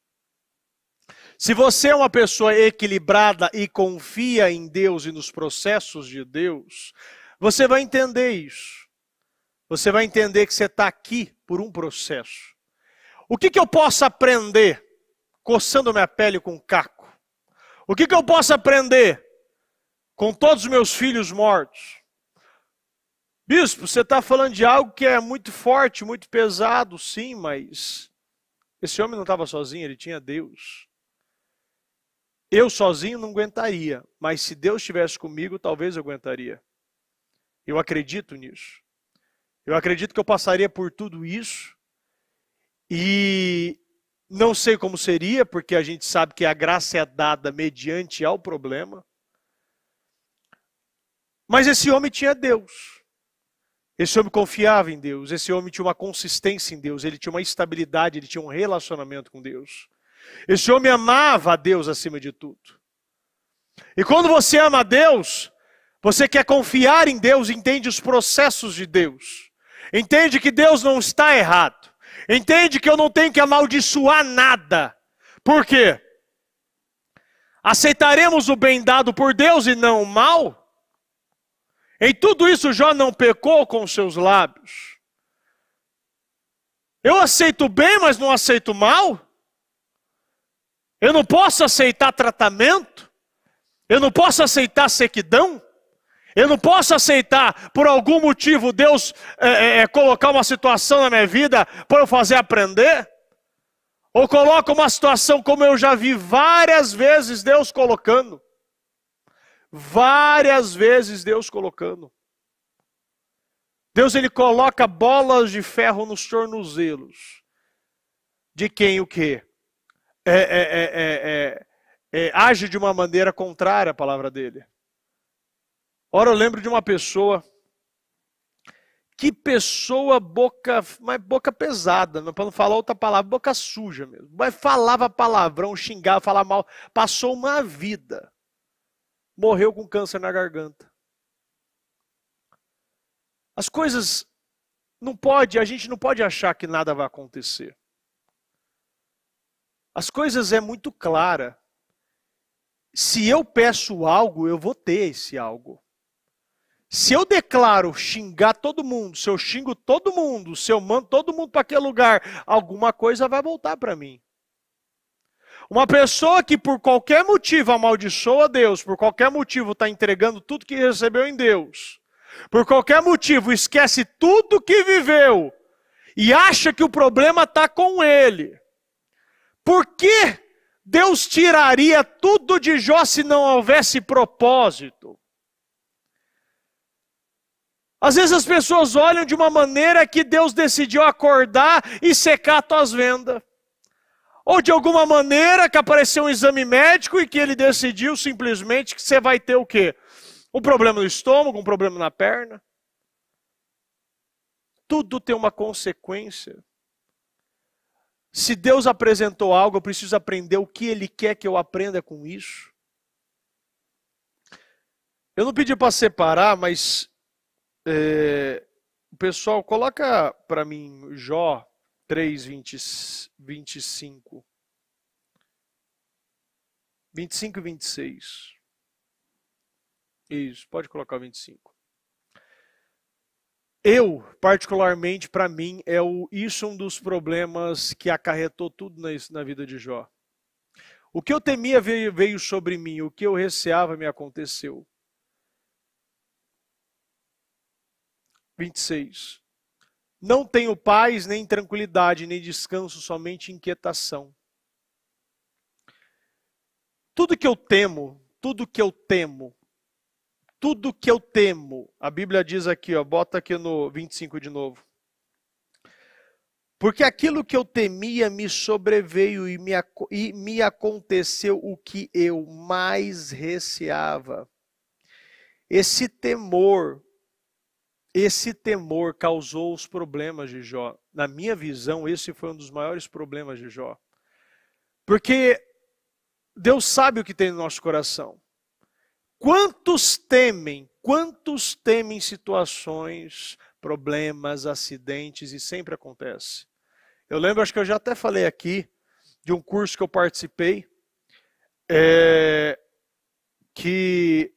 Se você é uma pessoa equilibrada e confia em Deus e nos processos de Deus, você vai entender isso. Você vai entender que você está aqui por um processo. O que eu posso aprender coçando minha pele com caco? O que eu posso aprender com todos os meus filhos mortos? Bispo, você está falando de algo que é muito forte, muito pesado, sim, mas esse homem não estava sozinho, ele tinha Deus. Eu sozinho não aguentaria, mas se Deus estivesse comigo, talvez eu aguentaria. Eu acredito nisso. Eu acredito que eu passaria por tudo isso e não sei como seria, porque a gente sabe que a graça é dada mediante ao problema. Mas esse homem tinha Deus. Esse homem confiava em Deus. Esse homem tinha uma consistência em Deus. Ele tinha uma estabilidade, ele tinha um relacionamento com Deus. Esse homem amava a Deus acima de tudo. E quando você ama a Deus, você quer confiar em Deus, entende os processos de Deus. Entende que Deus não está errado. Entende que eu não tenho que amaldiçoar nada. Por quê? Aceitaremos o bem dado por Deus e não o mal? Em tudo isso Jó não pecou com os seus lábios. Eu aceito o bem, mas não aceito o mal? Eu não posso aceitar tratamento? Eu não posso aceitar sequidão? Eu não posso aceitar, por algum motivo, Deus colocar uma situação na minha vida para eu fazer aprender? Ou coloca uma situação como eu já vi várias vezes Deus colocando. Várias vezes Deus colocando. Deus, ele coloca bolas de ferro nos tornozelos. De quem o quê? Age de uma maneira contrária à palavra dele. Ora, eu lembro de uma pessoa, que pessoa boca pesada, para não falar outra palavra, boca suja mesmo. Mas falava palavrão, xingava, falava mal, passou uma vida. Morreu com câncer na garganta. As coisas a gente não pode achar que nada vai acontecer. As coisas é muito clara. Se eu peço algo, eu vou ter esse algo. Se eu declaro xingar todo mundo, se eu xingo todo mundo, se eu mando todo mundo para aquele lugar, alguma coisa vai voltar para mim. Uma pessoa que por qualquer motivo amaldiçoa Deus, por qualquer motivo está entregando tudo que recebeu em Deus, por qualquer motivo esquece tudo que viveu e acha que o problema está com ele. Por que Deus tiraria tudo de Jó se não houvesse propósito. Às vezes as pessoas olham de uma maneira que Deus decidiu acordar e secar tuas vendas. Ou de alguma maneira que apareceu um exame médico e que ele decidiu simplesmente que você vai ter o quê? Um problema no estômago, um problema na perna. Tudo tem uma consequência. Se Deus apresentou algo, eu preciso aprender o que Ele quer que eu aprenda com isso. Eu não pedi para separar, mas o pessoal, coloca para mim Jó 3, 25. 25 e 26. Isso, pode colocar o 25. Eu, particularmente, para mim, isso um dos problemas que acarretou tudo na vida de Jó. O que eu temia veio sobre mim, o que eu receava me aconteceu. 26. Não tenho paz, nem tranquilidade, nem descanso, somente inquietação. Tudo que eu temo, a Bíblia diz aqui, ó, bota aqui no 25 de novo. Porque aquilo que eu temia me sobreveio e me aconteceu o que eu mais receava. Esse temor causou os problemas de Jó. Na minha visão, esse foi um dos maiores problemas de Jó. Porque Deus sabe o que tem no nosso coração. Quantos temem situações, problemas, acidentes, e sempre acontece. Eu lembro, acho que eu já até falei aqui, de um curso que eu participei, que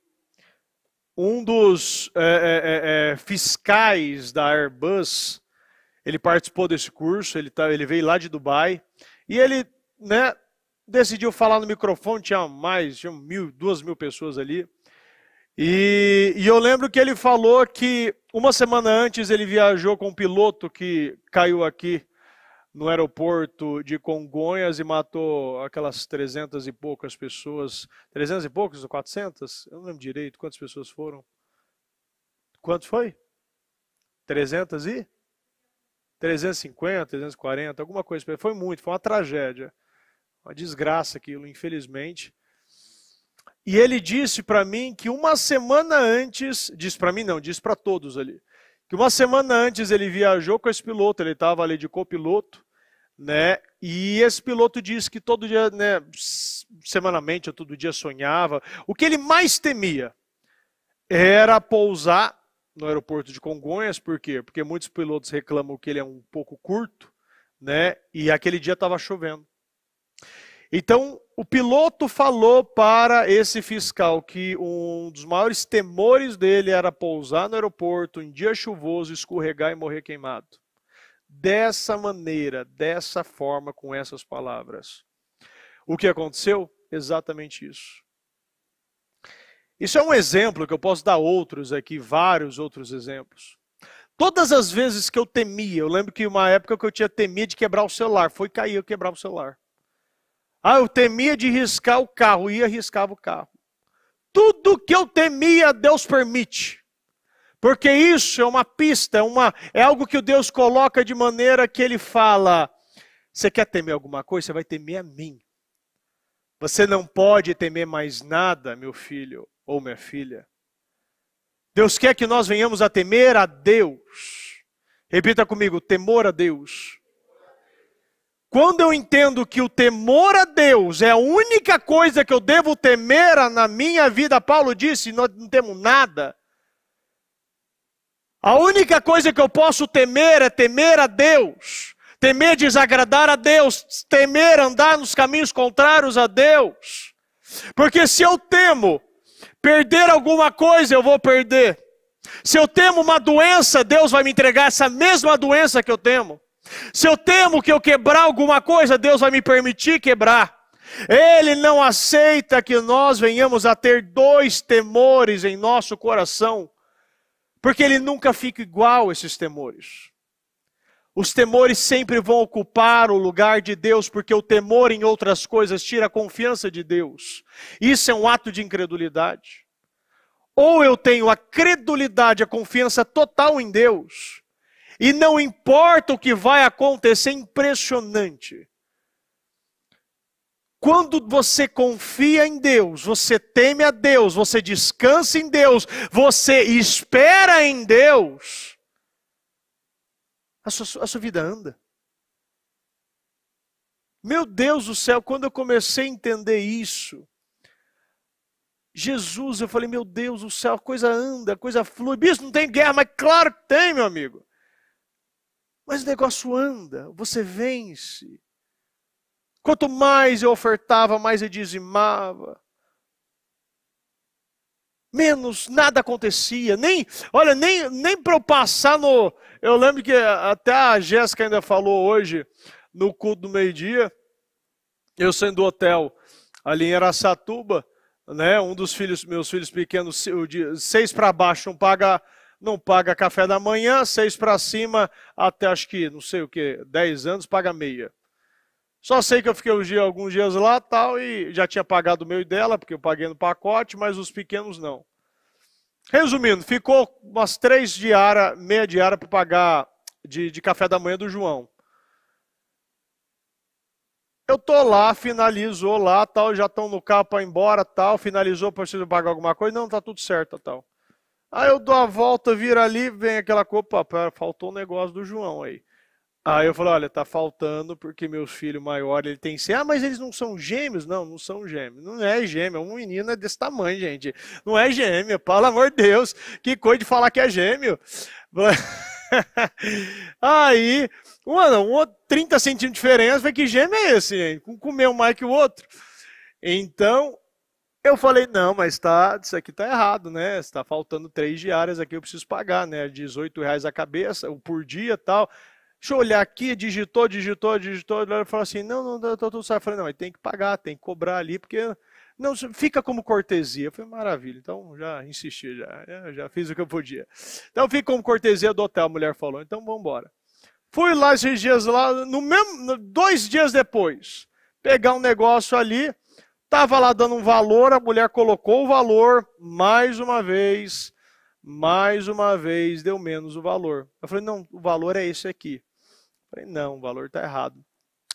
um dos fiscais da Airbus, ele participou desse curso, ele veio lá de Dubai, e ele, decidiu falar no microfone, tinha 2.000 pessoas ali, e eu lembro que ele falou que uma semana antes ele viajou com um piloto que caiu aqui no aeroporto de Congonhas e matou aquelas 300 e poucas pessoas. 300 e poucas ou 400? Eu não lembro direito quantas pessoas foram. Quanto foi? 300 e? 350, 340, alguma coisa. Foi muito, foi uma tragédia. Uma desgraça aquilo, infelizmente. E ele disse para mim que uma semana antes, disse para mim não, disse para todos ali, que uma semana antes ele viajou com esse piloto, ele estava ali de copiloto, e esse piloto disse que todo dia, semanalmente ou todo dia sonhava. O que ele mais temia era pousar no aeroporto de Congonhas. Por quê? Porque muitos pilotos reclamam que ele é um pouco curto, e aquele dia estava chovendo. Então, o piloto falou para esse fiscal que um dos maiores temores dele era pousar no aeroporto em dia chuvoso, escorregar e morrer queimado. Dessa maneira, dessa forma, com essas palavras. O que aconteceu? Exatamente isso. Isso é um exemplo que eu posso dar outros aqui, vários outros exemplos. Todas as vezes que eu temia, eu lembro que uma época que eu tinha temia de quebrar o celular, foi cair, eu quebrava o celular. Eu temia de riscar o carro, riscava o carro. Tudo que eu temia, Deus permite. Porque isso é uma pista, é algo que o Deus coloca de maneira que Ele fala, você quer temer alguma coisa? Você vai temer a mim. Você não pode temer mais nada, meu filho ou minha filha. Deus quer que nós venhamos a temer a Deus. Repita comigo, temor a Deus. Quando eu entendo que o temor a Deus é a única coisa que eu devo temer na minha vida, Paulo disse, nós não temos nada. A única coisa que eu posso temer é temer a Deus. Temer desagradar a Deus. Temer andar nos caminhos contrários a Deus. Porque se eu temo perder alguma coisa, eu vou perder. Se eu temo uma doença, Deus vai me entregar essa mesma doença que eu temo. Se eu temo que eu quebrar alguma coisa, Deus vai me permitir quebrar. Ele não aceita que nós venhamos a ter dois temores em nosso coração, porque ele nunca fica igual a esses temores. Os temores sempre vão ocupar o lugar de Deus, porque o temor em outras coisas tira a confiança de Deus. Isso é um ato de incredulidade. Ou eu tenho a credulidade, a confiança total em Deus, e não importa o que vai acontecer, impressionante. Quando você confia em Deus, você teme a Deus, você descansa em Deus, você espera em Deus, a sua vida anda. Meu Deus do céu, quando eu comecei a entender isso, Jesus, eu falei, meu Deus do céu, a coisa anda, a coisa flui. Bicho, não tem guerra, mas claro que tem, meu amigo. Mas o negócio anda, você vence. Quanto mais eu ofertava, mais eu dizimava. Menos, nada acontecia. Nem para eu passar no... Eu lembro que até a Jéssica ainda falou hoje, no culto do meio-dia, eu saindo do hotel ali em Araçatuba, né, um dos meus filhos pequenos, 6 para baixo não paga café da manhã, 6 para cima, até acho que, não sei o que, 10 anos, paga meia. Só sei que eu fiquei alguns dias lá tal, e já tinha pagado o meu e dela, porque eu paguei no pacote, mas os pequenos não. Resumindo, ficou umas 3 diárias, meia diária para pagar de café da manhã do João. Eu tô lá, finalizou lá, tal, já estão no carro para ir embora, tal, finalizou, preciso pagar alguma coisa, não, tá tudo certo, tal. Aí eu dou a volta, viro ali, vem aquela coisa, faltou um negócio do João aí. Aí eu falei, olha, tá faltando porque meus filhos maiores, ele tem... mas eles não são gêmeos? Não, não são gêmeos. Não é gêmeo, um menino é desse tamanho, gente. Não é gêmeo, pelo amor de Deus. Que coisa de falar que é gêmeo. Aí, mano, 30 centímetros de diferença, falei, que gêmeo é esse, gente? Comeu mais que o outro. Então, eu falei, não, mas isso aqui tá errado, né? Está faltando 3 diárias aqui, eu preciso pagar, né? R$18 a cabeça, por dia e tal. Deixa eu olhar aqui, digitou, ele falou assim, não, tô tudo certo. Eu falei, não, tem que pagar, tem que cobrar ali, porque não fica como cortesia. Eu falei, maravilha, então já insisti, já fiz o que eu podia. Então fica como cortesia do hotel, a mulher falou, então vamos embora. Fui lá esses dias lá, 2 dias depois, pegar um negócio ali, tava lá dando um valor, a mulher colocou o valor, mais uma vez, deu menos o valor. Eu falei, não, o valor é esse aqui. Eu falei, não, o valor está errado.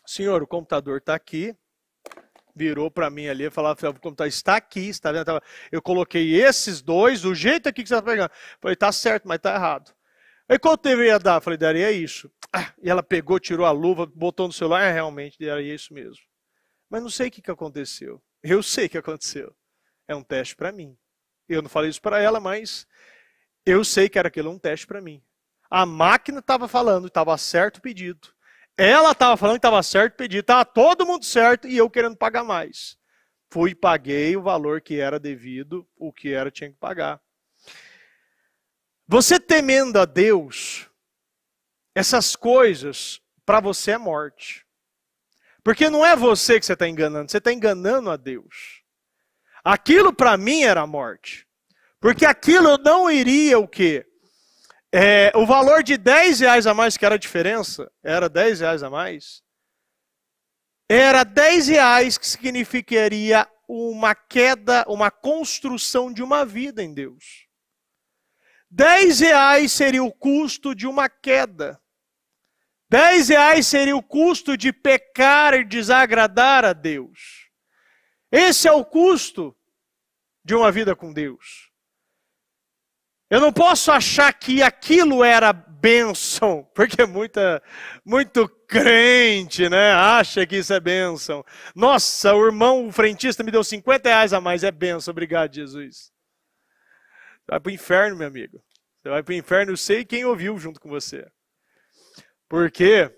Senhor, o computador está aqui. Virou para mim ali e falava, o computador está aqui, está vendo? Eu coloquei esses 2, do jeito aqui que você está pegando. Eu falei, tá certo, mas está errado. Aí quanto deveria dar? Eu falei, daria isso. E ela pegou, tirou a luva, botou no celular, realmente, daria isso mesmo. Mas não sei o que aconteceu. Eu sei o que aconteceu. É um teste para mim. Eu não falei isso para ela, mas eu sei que era aquilo um teste para mim. A máquina estava falando, estava certo o pedido. Ela estava falando que estava certo o pedido. Estava todo mundo certo e eu querendo pagar mais. Fui e paguei o valor que era devido, o que era tinha que pagar. Você temendo a Deus, essas coisas, para você é morte. Porque não é você que você está enganando a Deus. Aquilo para mim era morte. Porque aquilo não iria o quê? O valor de R$10 a mais, que era a diferença, era R$10 a mais, era R$10 que significaria uma queda, uma construção de uma vida em Deus. R$10 seria o custo de uma queda. R$10 seria o custo de pecar e desagradar a Deus. Esse é o custo de uma vida com Deus. Eu não posso achar que aquilo era bênção, porque muito crente, né, acha que isso é bênção. Nossa, o irmão frentista me deu R$50 a mais, é bênção, obrigado, Jesus. Você vai para o inferno, meu amigo. Você vai para o inferno, eu sei quem ouviu junto com você. Por quê?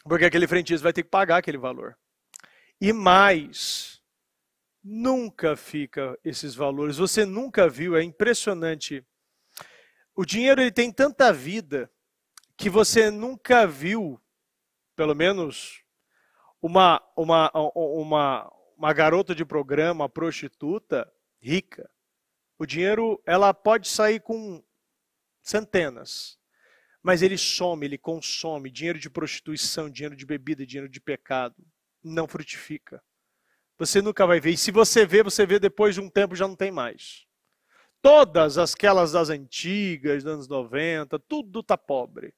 Porque aquele frentista vai ter que pagar aquele valor. E mais... nunca fica esses valores. Você nunca viu, é impressionante. O dinheiro ele tem tanta vida que você nunca viu, pelo menos, uma garota de programa, uma prostituta rica. O dinheiro, ela pode sair com centenas. Mas ele some, ele consome dinheiro de prostituição, dinheiro de bebida, dinheiro de pecado. Não frutifica. Você nunca vai ver. E se você vê depois de um tempo já não tem mais. Todas aquelas das antigas, dos anos 90, tudo está pobre.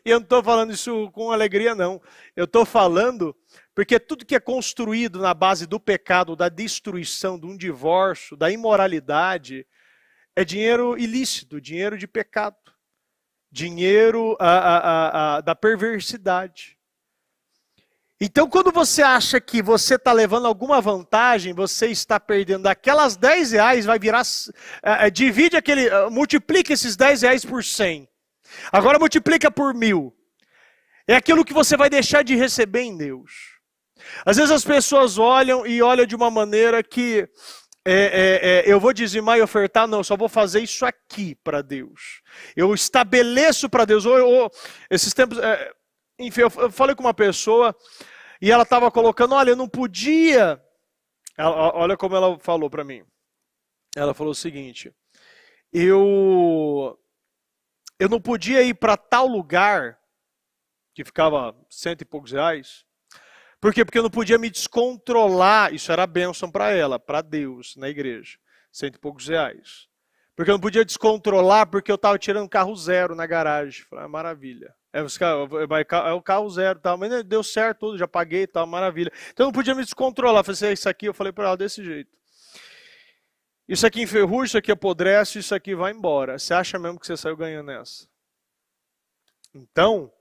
E eu não estou falando isso com alegria, não. Eu estou falando porque tudo que é construído na base do pecado, da destruição, de um divórcio, da imoralidade, é dinheiro ilícito, dinheiro de pecado. Dinheiro da perversidade. Então, quando você acha que você está levando alguma vantagem, você está perdendo. Aquelas R$10 vai virar... multiplica esses R$10 por 100. Agora multiplica por 1.000. É aquilo que você vai deixar de receber em Deus. Às vezes as pessoas olham de uma maneira que... eu vou dizimar e ofertar, não, eu só vou fazer isso aqui para Deus. Eu estabeleço para Deus. Esses tempos, enfim, eu falei com uma pessoa e ela estava colocando, olha, eu não podia. Olha como ela falou para mim. Ela falou o seguinte, eu não podia ir para tal lugar, que ficava R$100 e poucos. Por quê? Porque eu não podia me descontrolar. Isso era bênção para ela, para Deus, na igreja. R$100 e poucos. Porque eu não podia descontrolar porque eu estava tirando carro zero na garagem. Falei, maravilha. É o carro zero, tal, mas deu certo tudo, já paguei e tal, maravilha. Então eu não podia me descontrolar. Falei, isso aqui, eu falei para ela desse jeito. Isso aqui enferruja, isso aqui apodrece, isso aqui vai embora. Você acha mesmo que você saiu ganhando nessa? Então...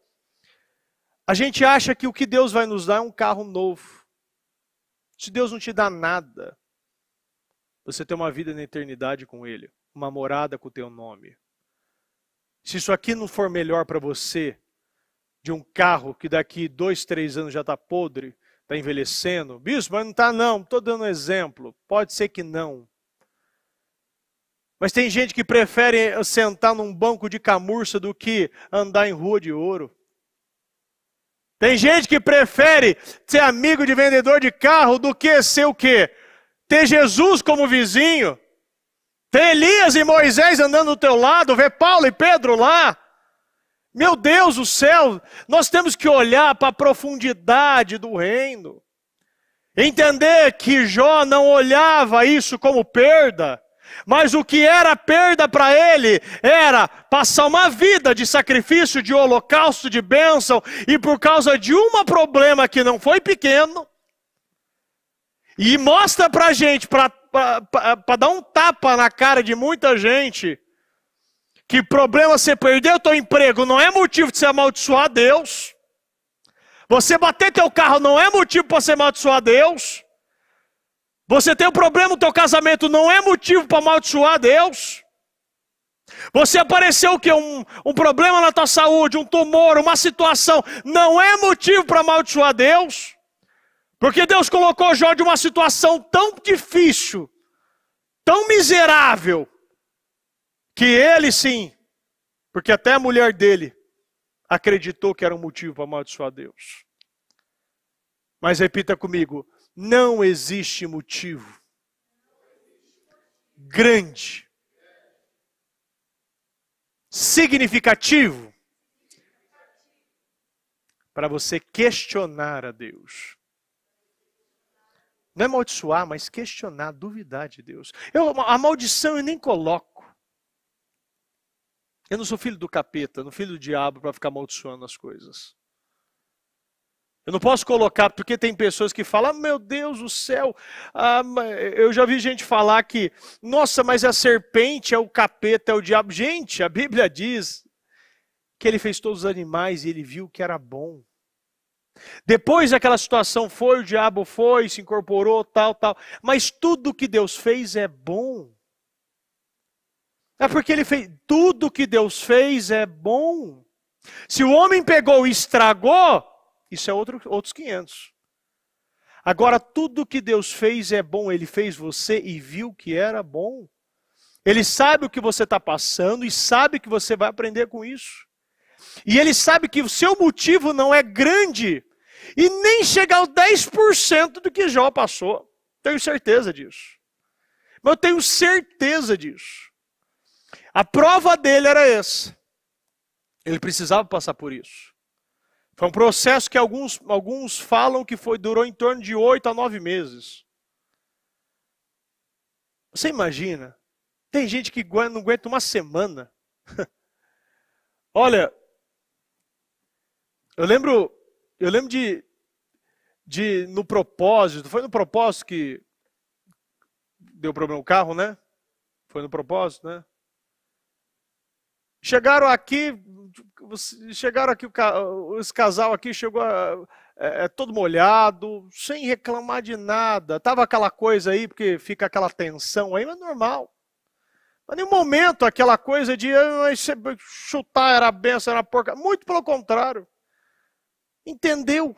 a gente acha que o que Deus vai nos dar é um carro novo. Se Deus não te dá nada, você tem uma vida na eternidade com Ele, uma morada com o teu nome. Se isso aqui não for melhor para você, de um carro que daqui 2, 3 anos já está podre, está envelhecendo, bispo, mas não está não, estou dando exemplo, pode ser que não. Mas tem gente que prefere sentar num banco de camurça do que andar em rua de ouro. Tem gente que prefere ser amigo de vendedor de carro do que ser o quê? Ter Jesus como vizinho. Ter Elias e Moisés andando do teu lado, ver Paulo e Pedro lá. Meu Deus do céu, nós temos que olhar para a profundidade do reino. Entender que Jó não olhava isso como perda. Mas o que era perda para ele era passar uma vida de sacrifício, de holocausto, de bênção, e por causa de um problema que não foi pequeno, e mostra para a gente, para dar um tapa na cara de muita gente, que problema você perdeu teu emprego não é motivo de você amaldiçoar Deus, você bater teu carro não é motivo para você amaldiçoar Deus, você tem um problema no teu casamento, não é motivo para amaldiçoar Deus. Você apareceu o quê? Um problema na tua saúde, um tumor, uma situação, não é motivo para amaldiçoar Deus. Porque Deus colocou Jó de uma situação tão difícil, tão miserável, que ele sim, porque até a mulher dele acreditou que era um motivo para amaldiçoar Deus. Mas repita comigo, não existe motivo grande, significativo, para você questionar a Deus. Não é amaldiçoar, mas questionar, duvidar de Deus. A maldição eu nem coloco. Eu não sou filho do capeta, não filho do diabo para ficar amaldiçoando as coisas. Eu não posso colocar, porque tem pessoas que falam, meu Deus do céu, eu já vi gente falar que, nossa, mas a serpente é o capeta, é o diabo. Gente, a Bíblia diz que ele fez todos os animais e ele viu que era bom. Depois daquela situação o diabo foi, se incorporou, tal. Mas tudo que Deus fez é bom. É porque ele fez, tudo que Deus fez é bom. Se o homem pegou e estragou, isso é outros 500. Agora, tudo que Deus fez é bom. Ele fez você e viu que era bom. Ele sabe o que você está passando e sabe que você vai aprender com isso. E ele sabe que o seu motivo não é grande e nem chega aos 10% do que Jó passou. Tenho certeza disso. Mas eu tenho certeza disso. A prova dele era essa. Ele precisava passar por isso. Foi um processo que alguns falam que durou em torno de 8 a 9 meses. Você imagina? Tem gente que não aguenta uma semana. Olha, eu lembro de no propósito, foi no propósito que deu problema no carro, né? Foi no propósito, né? Chegaram aqui, esse casal aqui chegou todo molhado, sem reclamar de nada. Tava aquela coisa aí, porque fica aquela tensão aí, mas normal. Mas em nenhum momento aquela coisa de chutar era benção, era porca. Muito pelo contrário. Entendeu,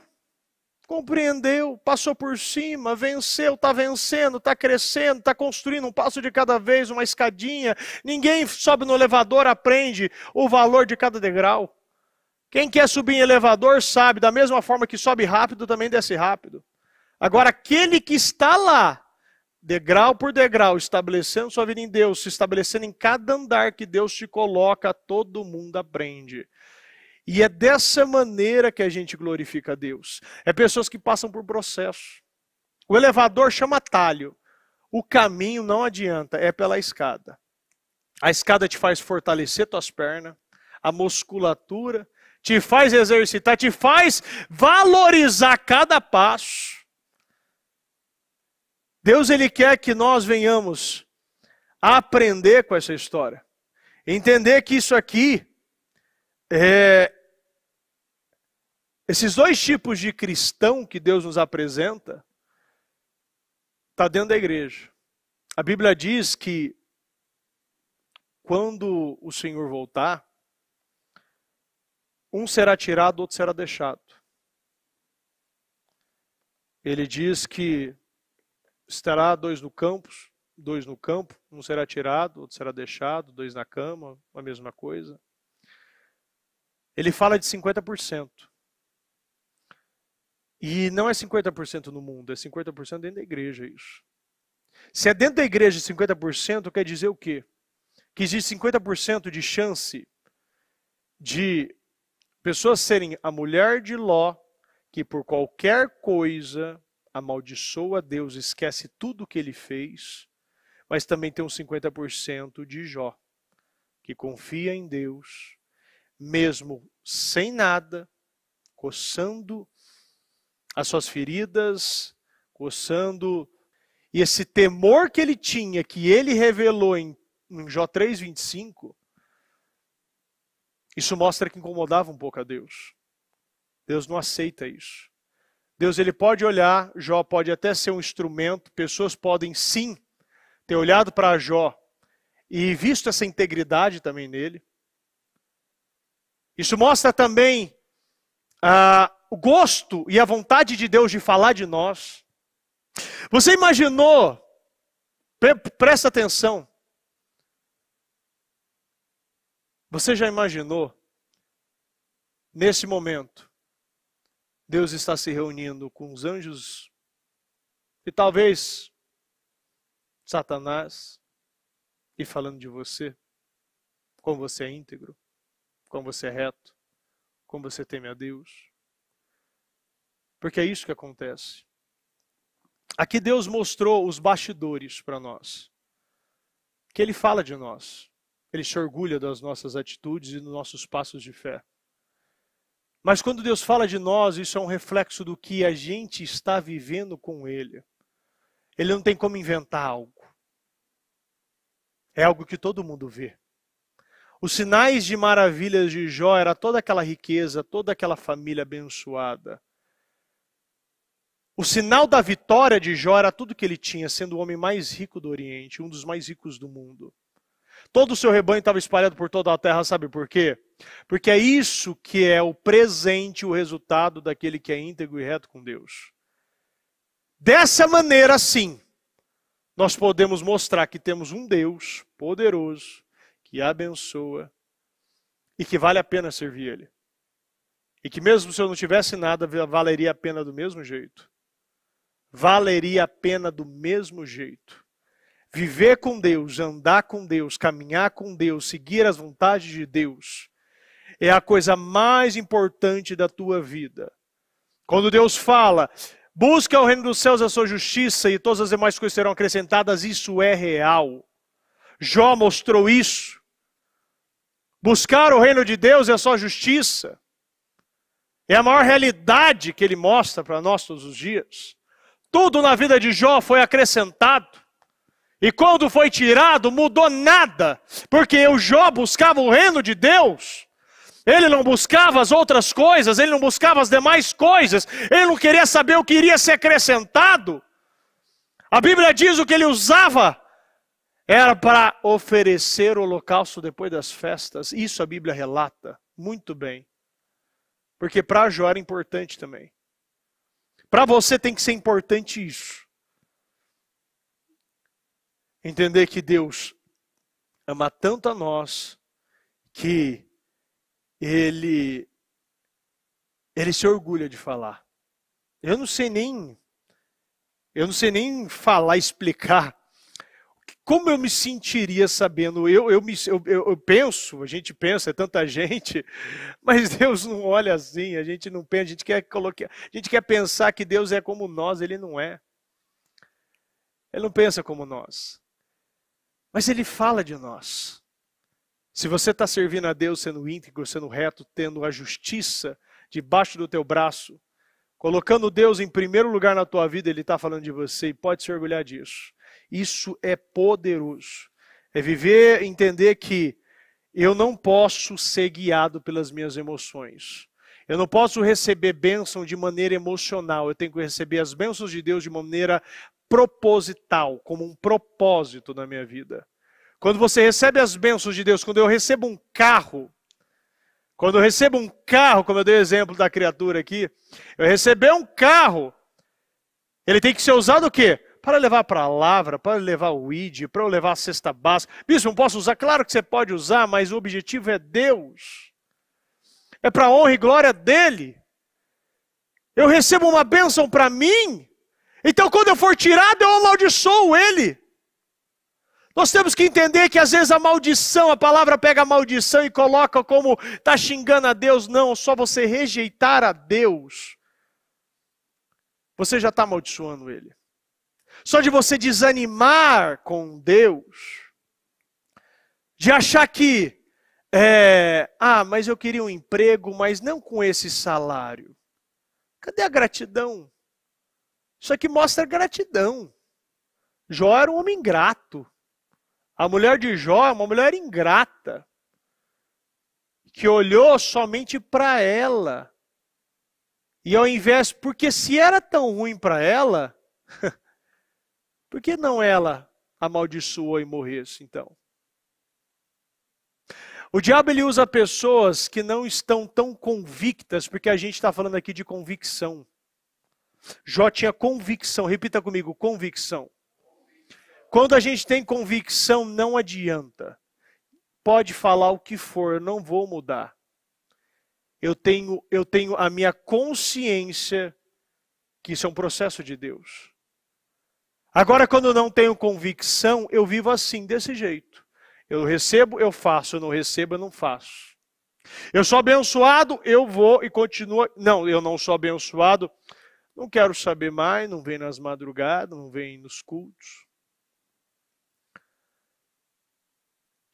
compreendeu, passou por cima, venceu, está vencendo, está crescendo, está construindo um passo de cada vez, uma escadinha. Ninguém sobe no elevador, aprende o valor de cada degrau. Quem quer subir em elevador sabe, da mesma forma que sobe rápido, também desce rápido. Agora, aquele que está lá, degrau por degrau, estabelecendo sua vida em Deus, se estabelecendo em cada andar que Deus te coloca, todo mundo aprende. E é dessa maneira que a gente glorifica a Deus. É pessoas que passam por processo. O elevador chama atalho. O caminho não adianta, é pela escada. A escada te faz fortalecer tuas pernas, a musculatura, te faz exercitar, te faz valorizar cada passo. Deus, Ele quer que nós venhamos a aprender com essa história. Entender que isso aqui esses dois tipos de cristão que Deus nos apresenta, está dentro da igreja. A Bíblia diz que quando o Senhor voltar, um será tirado, outro será deixado. Ele diz que estará dois no campo, um será tirado, outro será deixado, dois na cama, a mesma coisa. Ele fala de 50%. E não é 50% no mundo, é 50% dentro da igreja isso. Se é dentro da igreja 50%, quer dizer o quê? Que existe 50% de chance de pessoas serem a mulher de Ló, que por qualquer coisa amaldiçoa Deus, esquece tudo o que ele fez, mas também tem uns 50% de Jó, que confia em Deus, mesmo sem nada, coçando as suas feridas, coçando. E esse temor que ele tinha, que ele revelou em Jó 3:25, isso mostra que incomodava um pouco a Deus. Deus não aceita isso. Deus, ele pode olhar, Jó pode até ser um instrumento, pessoas podem sim ter olhado para Jó e visto essa integridade também nele. Isso mostra também o gosto e a vontade de Deus de falar de nós. Você imaginou, presta atenção, você já imaginou, nesse momento, Deus está se reunindo com os anjos e talvez Satanás e falando de você, como você é íntegro, como você é reto, como você teme a Deus? Porque é isso que acontece. Aqui Deus mostrou os bastidores para nós. Que Ele fala de nós. Ele se orgulha das nossas atitudes e dos nossos passos de fé. Mas quando Deus fala de nós, isso é um reflexo do que a gente está vivendo com Ele. Ele não tem como inventar algo. É algo que todo mundo vê. Os sinais de maravilhas de Jó era toda aquela riqueza, toda aquela família abençoada. O sinal da vitória de Jó era tudo que ele tinha, sendo o homem mais rico do Oriente, um dos mais ricos do mundo. Todo o seu rebanho estava espalhado por toda a terra, sabe por quê? Porque é isso que é o presente, o resultado daquele que é íntegro e reto com Deus. Dessa maneira, sim, nós podemos mostrar que temos um Deus poderoso, que abençoa e que vale a pena servir Ele. E que mesmo se eu não tivesse nada, valeria a pena do mesmo jeito. Valeria a pena do mesmo jeito. Viver com Deus, andar com Deus, caminhar com Deus, seguir as vontades de Deus. é a coisa mais importante da tua vida. Quando Deus fala, busca o reino dos céus, a sua justiça e todas as demais coisas serão acrescentadas, isso é real. Jó mostrou isso. Buscar o reino de Deus e a sua justiça é a maior realidade que ele mostra para nós todos os dias. Tudo na vida de Jó foi acrescentado. E quando foi tirado, mudou nada. Porque o Jó buscava o reino de Deus. Ele não buscava as outras coisas, ele não buscava as demais coisas. Ele não queria saber o que iria ser acrescentado. A Bíblia diz o que ele usava era para oferecer o holocausto depois das festas. Isso a Bíblia relata muito bem. Porque para Jó era importante também. Para você tem que ser importante isso. Entender que Deus ama tanto a nós que Ele se orgulha de falar. Eu não sei nem falar, explicar como eu me sentiria sabendo. Eu penso, a gente pensa, é tanta gente, mas Deus não olha assim, a gente não pensa, a gente quer pensar que Deus é como nós, Ele não é. Ele não pensa como nós. Mas Ele fala de nós. Se você está servindo a Deus sendo íntegro, sendo reto, tendo a justiça debaixo do teu braço, colocando Deus em primeiro lugar na tua vida, Ele está falando de você e pode se orgulhar disso. Isso é poderoso. É viver, entender que eu não posso ser guiado pelas minhas emoções. Eu não posso receber bênção de maneira emocional. Eu tenho que receber as bênçãos de Deus de maneira proposital, como um propósito na minha vida. Quando você recebe as bênçãos de Deus, quando eu recebo um carro, como eu dei o exemplo da criatura aqui, eu receber um carro, ele tem que ser usado o quê? Para levar a palavra, para levar o ID, para eu levar a cesta básica. Bispo, não posso usar? Claro que você pode usar, mas o objetivo é Deus. É para a honra e glória dEle. Eu recebo uma bênção para mim, então quando eu for tirado, eu amaldiçoo Ele. Nós temos que entender que às vezes a maldição, a palavra pega a maldição e coloca como está xingando a Deus. Não, só você rejeitar a Deus, você já está amaldiçoando Ele. Só de você desanimar com Deus, de achar que, mas eu queria um emprego, mas não com esse salário. Cadê a gratidão? Isso aqui mostra gratidão. Jó era um homem ingrato. A mulher de Jó é uma mulher ingrata, que olhou somente para ela. E ao invés, porque se era tão ruim para ela, por que não ela amaldiçoou e morresse então? O diabo ele usa pessoas que não estão tão convictas, porque a gente está falando aqui de convicção. Jó tinha convicção, repita comigo, convicção. Quando a gente tem convicção, não adianta. Pode falar o que for, eu não vou mudar. Eu tenho a minha consciência que isso é um processo de Deus. Agora, quando eu não tenho convicção, eu vivo assim, desse jeito. Eu recebo, eu faço. Eu não recebo, eu não faço. Eu sou abençoado, eu vou e continuo. Não, eu não sou abençoado. Não quero saber mais, não vem nas madrugadas, não vem nos cultos.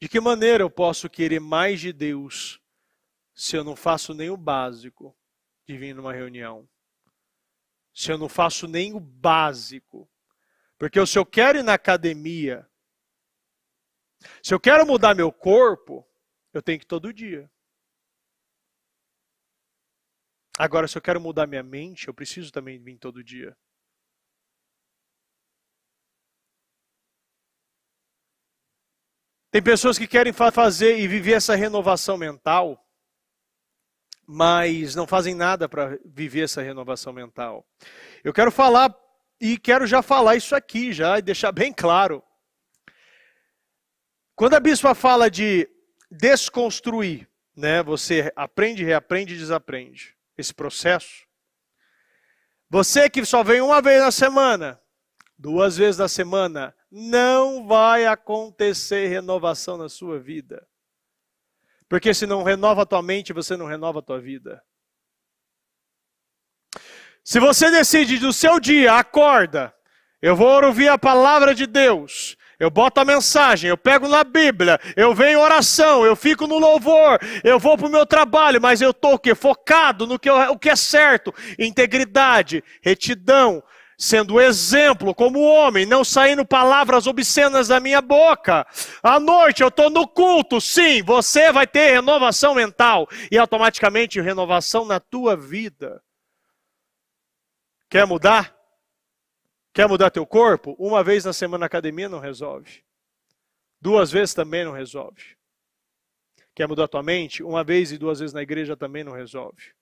De que maneira eu posso querer mais de Deus se eu não faço nem o básico de vir numa reunião? Se eu não faço nem o básico. Porque se eu quero ir na academia, se eu quero mudar meu corpo, eu tenho que ir todo dia. Agora, se eu quero mudar minha mente, eu preciso também vir todo dia. Tem pessoas que querem fazer e viver essa renovação mental, mas não fazem nada para viver essa renovação mental. Eu quero falar, e quero já falar isso aqui, já, e deixar bem claro. Quando a bispa fala de desconstruir, né, você aprende, reaprende e desaprende, esse processo. Você que só vem uma vez na semana, 2 vezes na semana, não vai acontecer renovação na sua vida. Porque se não renova a tua mente, você não renova a tua vida. Se você decide do seu dia, acorda, eu vou ouvir a palavra de Deus, eu boto a mensagem, eu pego na Bíblia, eu venho em oração, eu fico no louvor, eu vou para o meu trabalho, mas eu estou o quê? Focado no o que é certo, integridade, retidão, sendo exemplo como homem, não saindo palavras obscenas da minha boca. À noite eu estou no culto, sim, você vai ter renovação mental e automaticamente renovação na tua vida. Quer mudar? Quer mudar teu corpo? Uma vez na semana na academia não resolve. 2 vezes também não resolve. Quer mudar tua mente? 1 vez e 2 vezes na igreja também não resolve.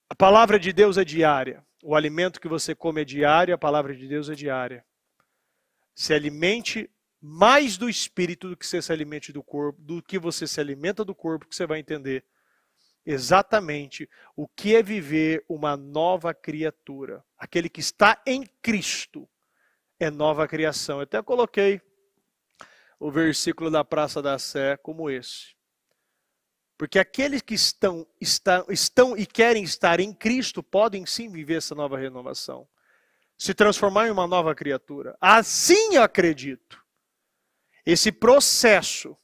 A palavra de Deus é diária. O alimento que você come é diário, a palavra de Deus é diária. Se alimente mais do espírito do que você se alimente do corpo, do que você se alimenta do corpo, que você vai entender exatamente o que é viver uma nova criatura. Aquele que está em Cristo é nova criação. Eu até coloquei o versículo da Praça da Sé como esse. Porque aqueles que estão e querem estar em Cristo podem sim viver essa nova renovação. Se transformar em uma nova criatura. Assim eu acredito. Esse processo.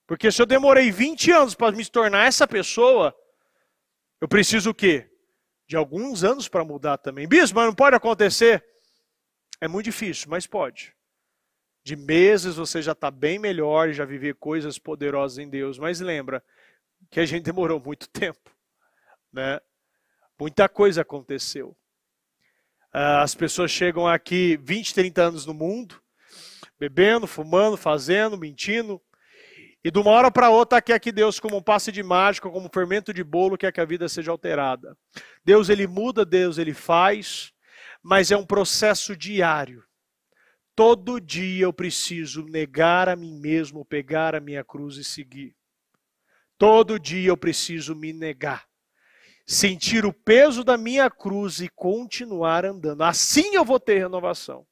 Porque se eu demorei 20 anos para me tornar essa pessoa, eu preciso o quê? De alguns anos para mudar também. Bispo, mas não pode acontecer? É muito difícil, mas pode. De meses você já está bem melhor e já viver coisas poderosas em Deus. Mas lembra que a gente demorou muito tempo, né? Muita coisa aconteceu. As pessoas chegam aqui 20, 30 anos no mundo, bebendo, fumando, fazendo, mentindo, e de uma hora para outra quer que Deus, como um passe de mágica, como um fermento de bolo, quer que a vida seja alterada. Deus, ele muda, Deus, ele faz, mas é um processo diário. Todo dia eu preciso negar a mim mesmo, pegar a minha cruz e seguir. Todo dia eu preciso me negar. Sentir o peso da minha cruz e continuar andando. Assim eu vou ter renovação.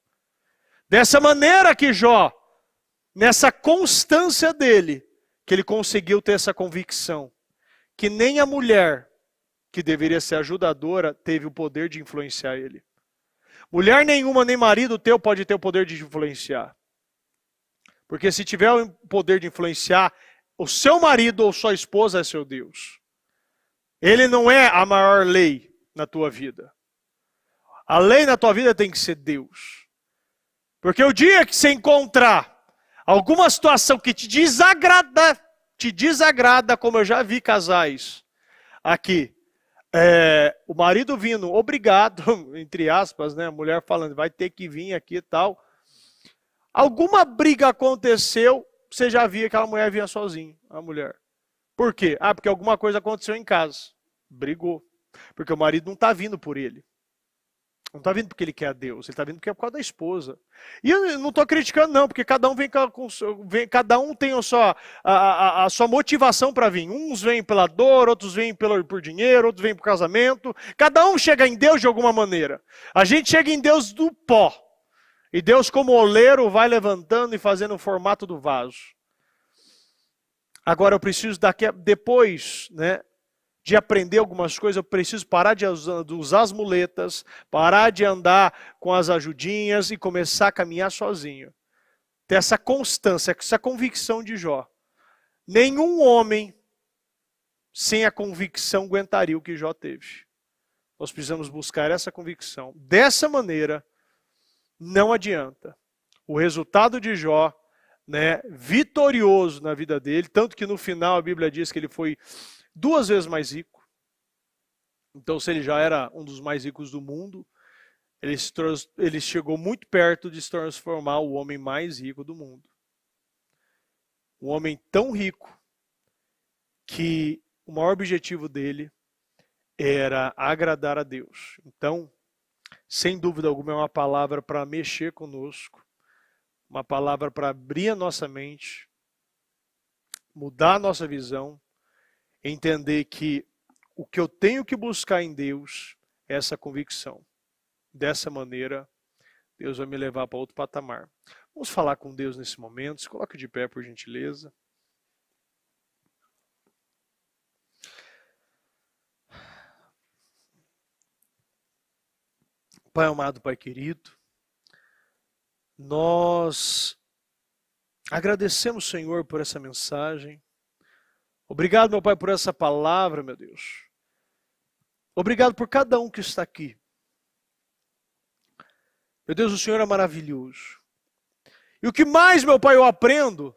Dessa maneira que Jó, nessa constância dele, que ele conseguiu ter essa convicção, que nem a mulher, que deveria ser ajudadora, teve o poder de influenciar ele. Mulher nenhuma, nem marido teu pode ter o poder de influenciar. Porque se tiver o poder de influenciar, o seu marido ou sua esposa é seu Deus. Ele não é a maior lei na tua vida. A lei na tua vida tem que ser Deus. Porque o dia que você encontrar alguma situação que te desagrada, como eu já vi casais aqui, o marido vindo, obrigado, entre aspas, né? A mulher falando, vai ter que vir aqui e tal. Alguma briga aconteceu, você já via que aquela mulher vinha sozinha, a mulher. Por quê? Porque alguma coisa aconteceu em casa. Brigou. Porque o marido não está vindo por ele. Não está vindo porque ele quer a Deus. Ele está vindo porque é por causa da esposa. E eu não estou criticando não, porque cada um cada um tem a sua motivação para vir. Uns vêm pela dor, outros vêm por dinheiro, outros vêm por casamento. Cada um chega em Deus de alguma maneira. A gente chega em Deus do pó. E Deus, como oleiro, vai levantando e fazendo o formato do vaso. Agora eu preciso, depois, né, de aprender algumas coisas, eu preciso parar de usar as muletas, parar de andar com as ajudinhas e começar a caminhar sozinho. Ter essa constância, essa convicção de Jó. Nenhum homem sem a convicção aguentaria o que Jó teve. Nós precisamos buscar essa convicção. Dessa maneira, não adianta. O resultado de Jó, né, vitorioso na vida dele, tanto que no final a Bíblia diz que ele foi 2 vezes mais rico. Então, se ele já era um dos mais ricos do mundo, ele chegou muito perto de se transformar o homem mais rico do mundo. Um homem tão rico que o maior objetivo dele era agradar a Deus. Então, sem dúvida alguma, é uma palavra para mexer conosco, uma palavra para abrir a nossa mente, mudar a nossa visão, entender que o que eu tenho que buscar em Deus é essa convicção. Dessa maneira, Deus vai me levar para outro patamar. Vamos falar com Deus nesse momento. Se coloque de pé, por gentileza. Pai amado, Pai querido, nós agradecemos, Senhor, por essa mensagem. Obrigado, meu Pai, por essa palavra, meu Deus. Obrigado por cada um que está aqui. Meu Deus, o Senhor é maravilhoso. E o que mais, meu Pai, eu aprendo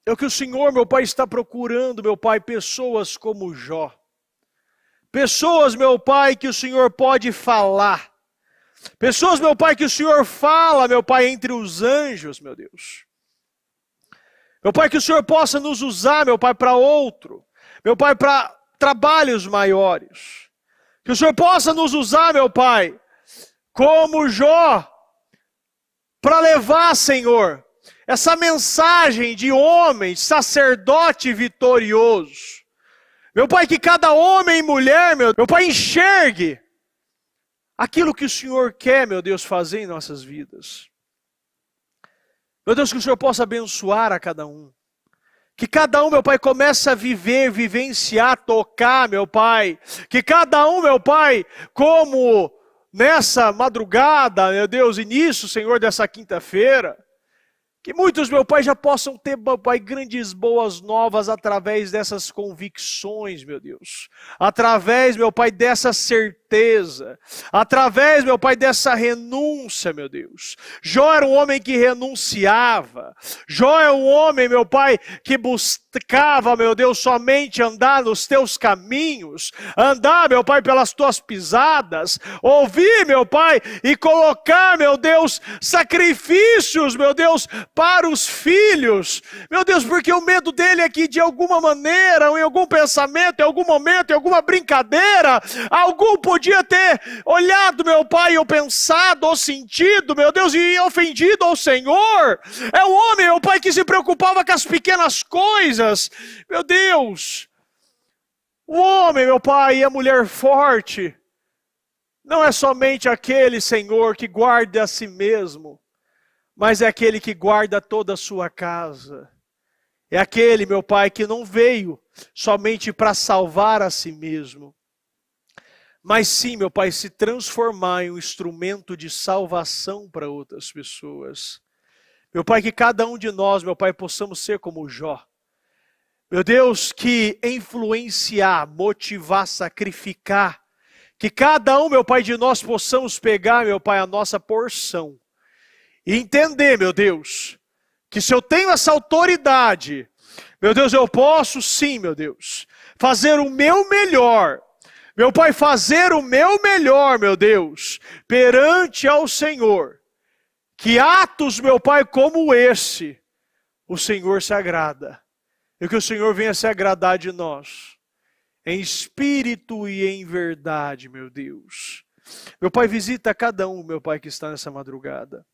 é o que o Senhor, meu Pai, está procurando, meu Pai, pessoas como Jó. Pessoas, meu Pai, que o Senhor pode falar. Pessoas, meu Pai, que o Senhor fala, meu Pai, entre os anjos, meu Deus. Meu Pai, que o Senhor possa nos usar, meu Pai, para outro. Meu Pai, para trabalhos maiores. Que o Senhor possa nos usar, meu Pai, como Jó, para levar, Senhor, essa mensagem de homem, sacerdote vitorioso. Meu Pai, que cada homem e mulher, meu Pai, enxergue aquilo que o Senhor quer, meu Deus, fazer em nossas vidas. Meu Deus, que o Senhor possa abençoar a cada um. Que cada um, meu Pai, comece a viver, vivenciar, tocar, meu Pai. Que cada um, meu Pai, como nessa madrugada, meu Deus, início, Senhor, dessa quinta-feira, que muitos, meu Pai, já possam ter, meu Pai, grandes boas novas através dessas convicções, meu Deus. Através, meu Pai, dessa certeza. Através, meu Pai, dessa renúncia, meu Deus. Jó era um homem que renunciava. Jó é um homem, meu Pai, que buscava, meu Deus, somente andar nos teus caminhos. Andar, meu Pai, pelas tuas pisadas. Ouvir, meu Pai, e colocar, meu Deus, sacrifícios, meu Deus, para os filhos, meu Deus, porque o medo dele é que de alguma maneira, ou em algum pensamento, em algum momento, em alguma brincadeira, algum podia ter olhado, meu Pai, ou pensado, ou sentido, meu Deus, e ofendido ao Senhor. É o homem, meu Pai, que se preocupava com as pequenas coisas, meu Deus. O homem, meu Pai, e a mulher forte, não é somente aquele, Senhor, que guarda a si mesmo, mas é aquele que guarda toda a sua casa. É aquele, meu Pai, que não veio somente para salvar a si mesmo, mas sim, meu Pai, se transformar em um instrumento de salvação para outras pessoas. Meu Pai, que cada um de nós, meu Pai, possamos ser como Jó. Meu Deus, que influenciar, motivar, sacrificar, que cada um, meu Pai, de nós possamos pegar, meu Pai, a nossa porção. E entender, meu Deus, que se eu tenho essa autoridade, meu Deus, eu posso sim, meu Deus, fazer o meu melhor. Meu Pai, fazer o meu melhor, meu Deus, perante ao Senhor. Que atos, meu Pai, como esse, o Senhor se agrada. E que o Senhor venha se agradar de nós. Em espírito e em verdade, meu Deus. Meu Pai, visita cada um, meu Pai, que está nessa madrugada.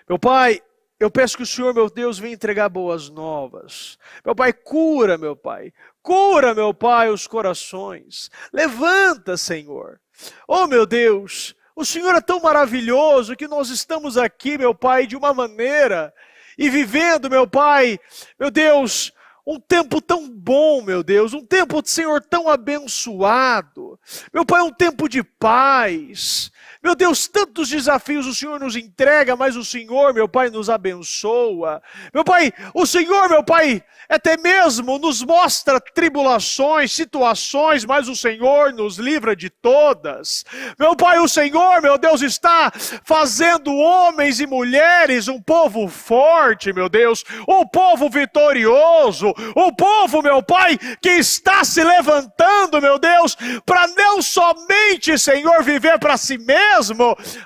Meu Pai, eu peço que o Senhor, meu Deus, venha entregar boas novas. Meu Pai, cura, meu Pai. Cura, meu Pai, os corações. Levanta, Senhor. Oh, meu Deus, o Senhor é tão maravilhoso que nós estamos aqui, meu Pai, de uma maneira e vivendo, meu Pai, meu Deus, um tempo tão bom, meu Deus, um tempo, Senhor, tão abençoado. Meu Pai, um tempo de paz. Meu Deus, tantos desafios o Senhor nos entrega, mas o Senhor, meu Pai, nos abençoa. Meu Pai, o Senhor, meu Pai, até mesmo nos mostra tribulações, situações, mas o Senhor nos livra de todas. Meu Pai, o Senhor, meu Deus, está fazendo homens e mulheres um povo forte, meu Deus, um povo vitorioso, um povo, meu Pai, que está se levantando, meu Deus, para não somente, Senhor, viver para si mesmo,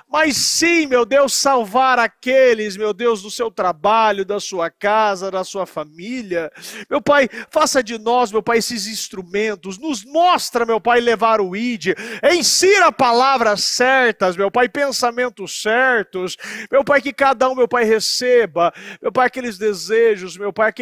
mas sim, meu Deus, salvar aqueles, meu Deus, do seu trabalho, da sua casa, da sua família. Meu Pai, faça de nós, meu Pai, esses instrumentos, nos mostra, meu Pai, levar o ID, ensina palavras certas, meu Pai, pensamentos certos, meu Pai, que cada um, meu Pai, receba, meu Pai, aqueles desejos, meu Pai,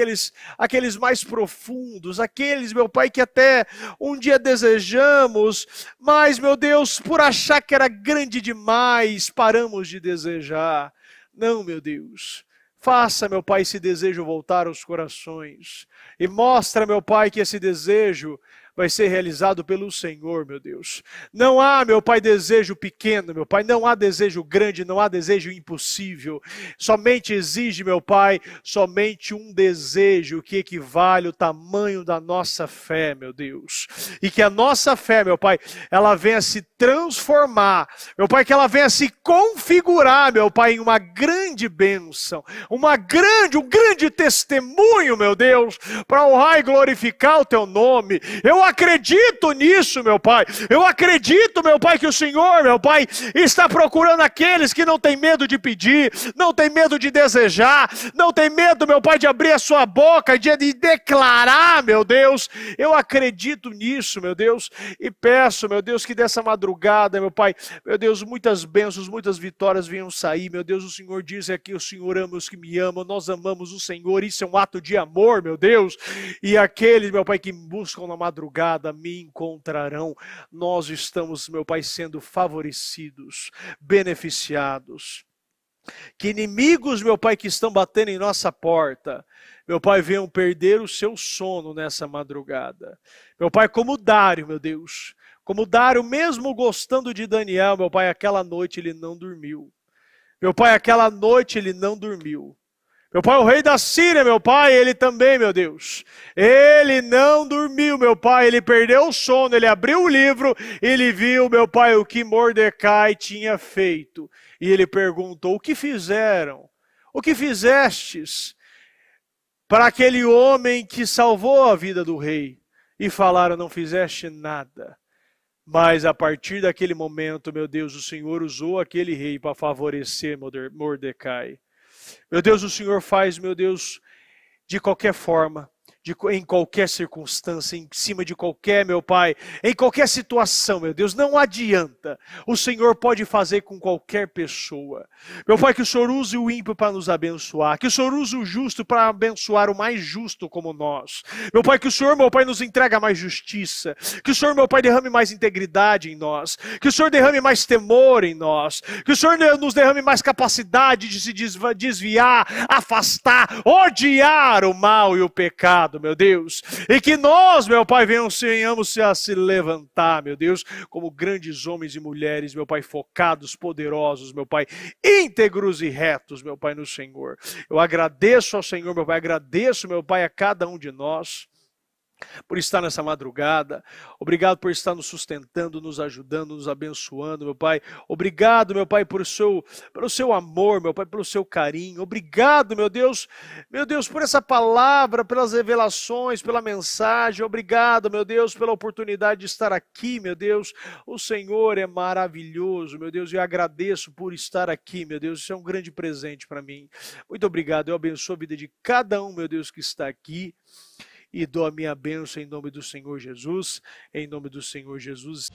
aqueles mais profundos, aqueles, meu Pai, que até um dia desejamos, mas, meu Deus, por achar que era grande demais, paramos de desejar. Não, meu Deus. Faça, meu Pai, esse desejo voltar aos corações. E mostra, meu Pai, que esse desejo vai ser realizado pelo Senhor, meu Deus. Não há, meu Pai, desejo pequeno, meu Pai, não há desejo grande, não há desejo impossível. Somente exige, meu Pai, somente um desejo que equivale ao tamanho da nossa fé, meu Deus. E que a nossa fé, meu Pai, ela venha se transformar, meu Pai, que ela venha se configurar, meu Pai, em uma grande bênção, um grande testemunho, meu Deus, para honrar e glorificar o Teu nome. Eu acredito nisso, meu Pai. Eu acredito, meu Pai, que o Senhor, meu Pai, está procurando aqueles que não têm medo de pedir, não têm medo de desejar, não têm medo, meu Pai, de abrir a sua boca, de declarar, meu Deus. Eu acredito nisso, meu Deus, e peço, meu Deus, que dessa madrugada, meu Pai, meu Deus, muitas bênçãos, muitas vitórias venham sair, meu Deus. O Senhor diz aqui, o Senhor ama os que me amam, nós amamos o Senhor, isso é um ato de amor, meu Deus, e aqueles, meu Pai, que me buscam na madrugada, me encontrarão. Nós estamos, meu Pai, sendo favorecidos, beneficiados. Que inimigos, meu Pai, que estão batendo em nossa porta, meu Pai, venham perder o seu sono nessa madrugada. Meu Pai, como Dário, meu Deus, como Dário, mesmo gostando de Daniel, meu Pai, aquela noite ele não dormiu. Meu Pai, aquela noite ele não dormiu. Meu Pai, o rei da Síria, meu Pai, ele também, meu Deus, ele não dormiu, meu Pai, ele perdeu o sono, ele abriu o livro, ele viu, meu Pai, o que Mordecai tinha feito. E ele perguntou, o que fizeram? O que fizestes para aquele homem que salvou a vida do rei? E falaram, não fizeste nada. Mas a partir daquele momento, meu Deus, o Senhor usou aquele rei para favorecer Mordecai. Meu Deus, o Senhor faz, meu Deus, de qualquer forma, em qualquer circunstância, em cima de qualquer, meu Pai, em qualquer situação, meu Deus, não adianta. O Senhor pode fazer com qualquer pessoa. Meu Pai, que o Senhor use o ímpio para nos abençoar, que o Senhor use o justo para abençoar o mais justo como nós. Meu Pai, que o Senhor, meu Pai, nos entrega mais justiça, que o Senhor, meu Pai, derrame mais integridade em nós, que o Senhor derrame mais temor em nós, que o Senhor nos derrame mais capacidade de se desviar, afastar, odiar o mal e o pecado, meu Deus, e que nós, meu Pai, venhamos a se levantar, meu Deus, como grandes homens e mulheres, meu Pai, focados, poderosos, meu Pai, íntegros e retos, meu Pai, no Senhor. Eu agradeço ao Senhor, meu Pai, agradeço, meu Pai, a cada um de nós, por estar nessa madrugada. Obrigado por estar nos sustentando, nos ajudando, nos abençoando, meu Pai. Obrigado, meu Pai, pelo seu amor, meu Pai, pelo seu carinho. Obrigado, meu Deus, por essa palavra, pelas revelações, pela mensagem. Obrigado, meu Deus, pela oportunidade de estar aqui, meu Deus. O Senhor é maravilhoso, meu Deus, e eu agradeço por estar aqui, meu Deus. Isso é um grande presente para mim. Muito obrigado. Eu abençoo a vida de cada um, meu Deus, que está aqui. E dou a minha bênção em nome do Senhor Jesus, em nome do Senhor Jesus.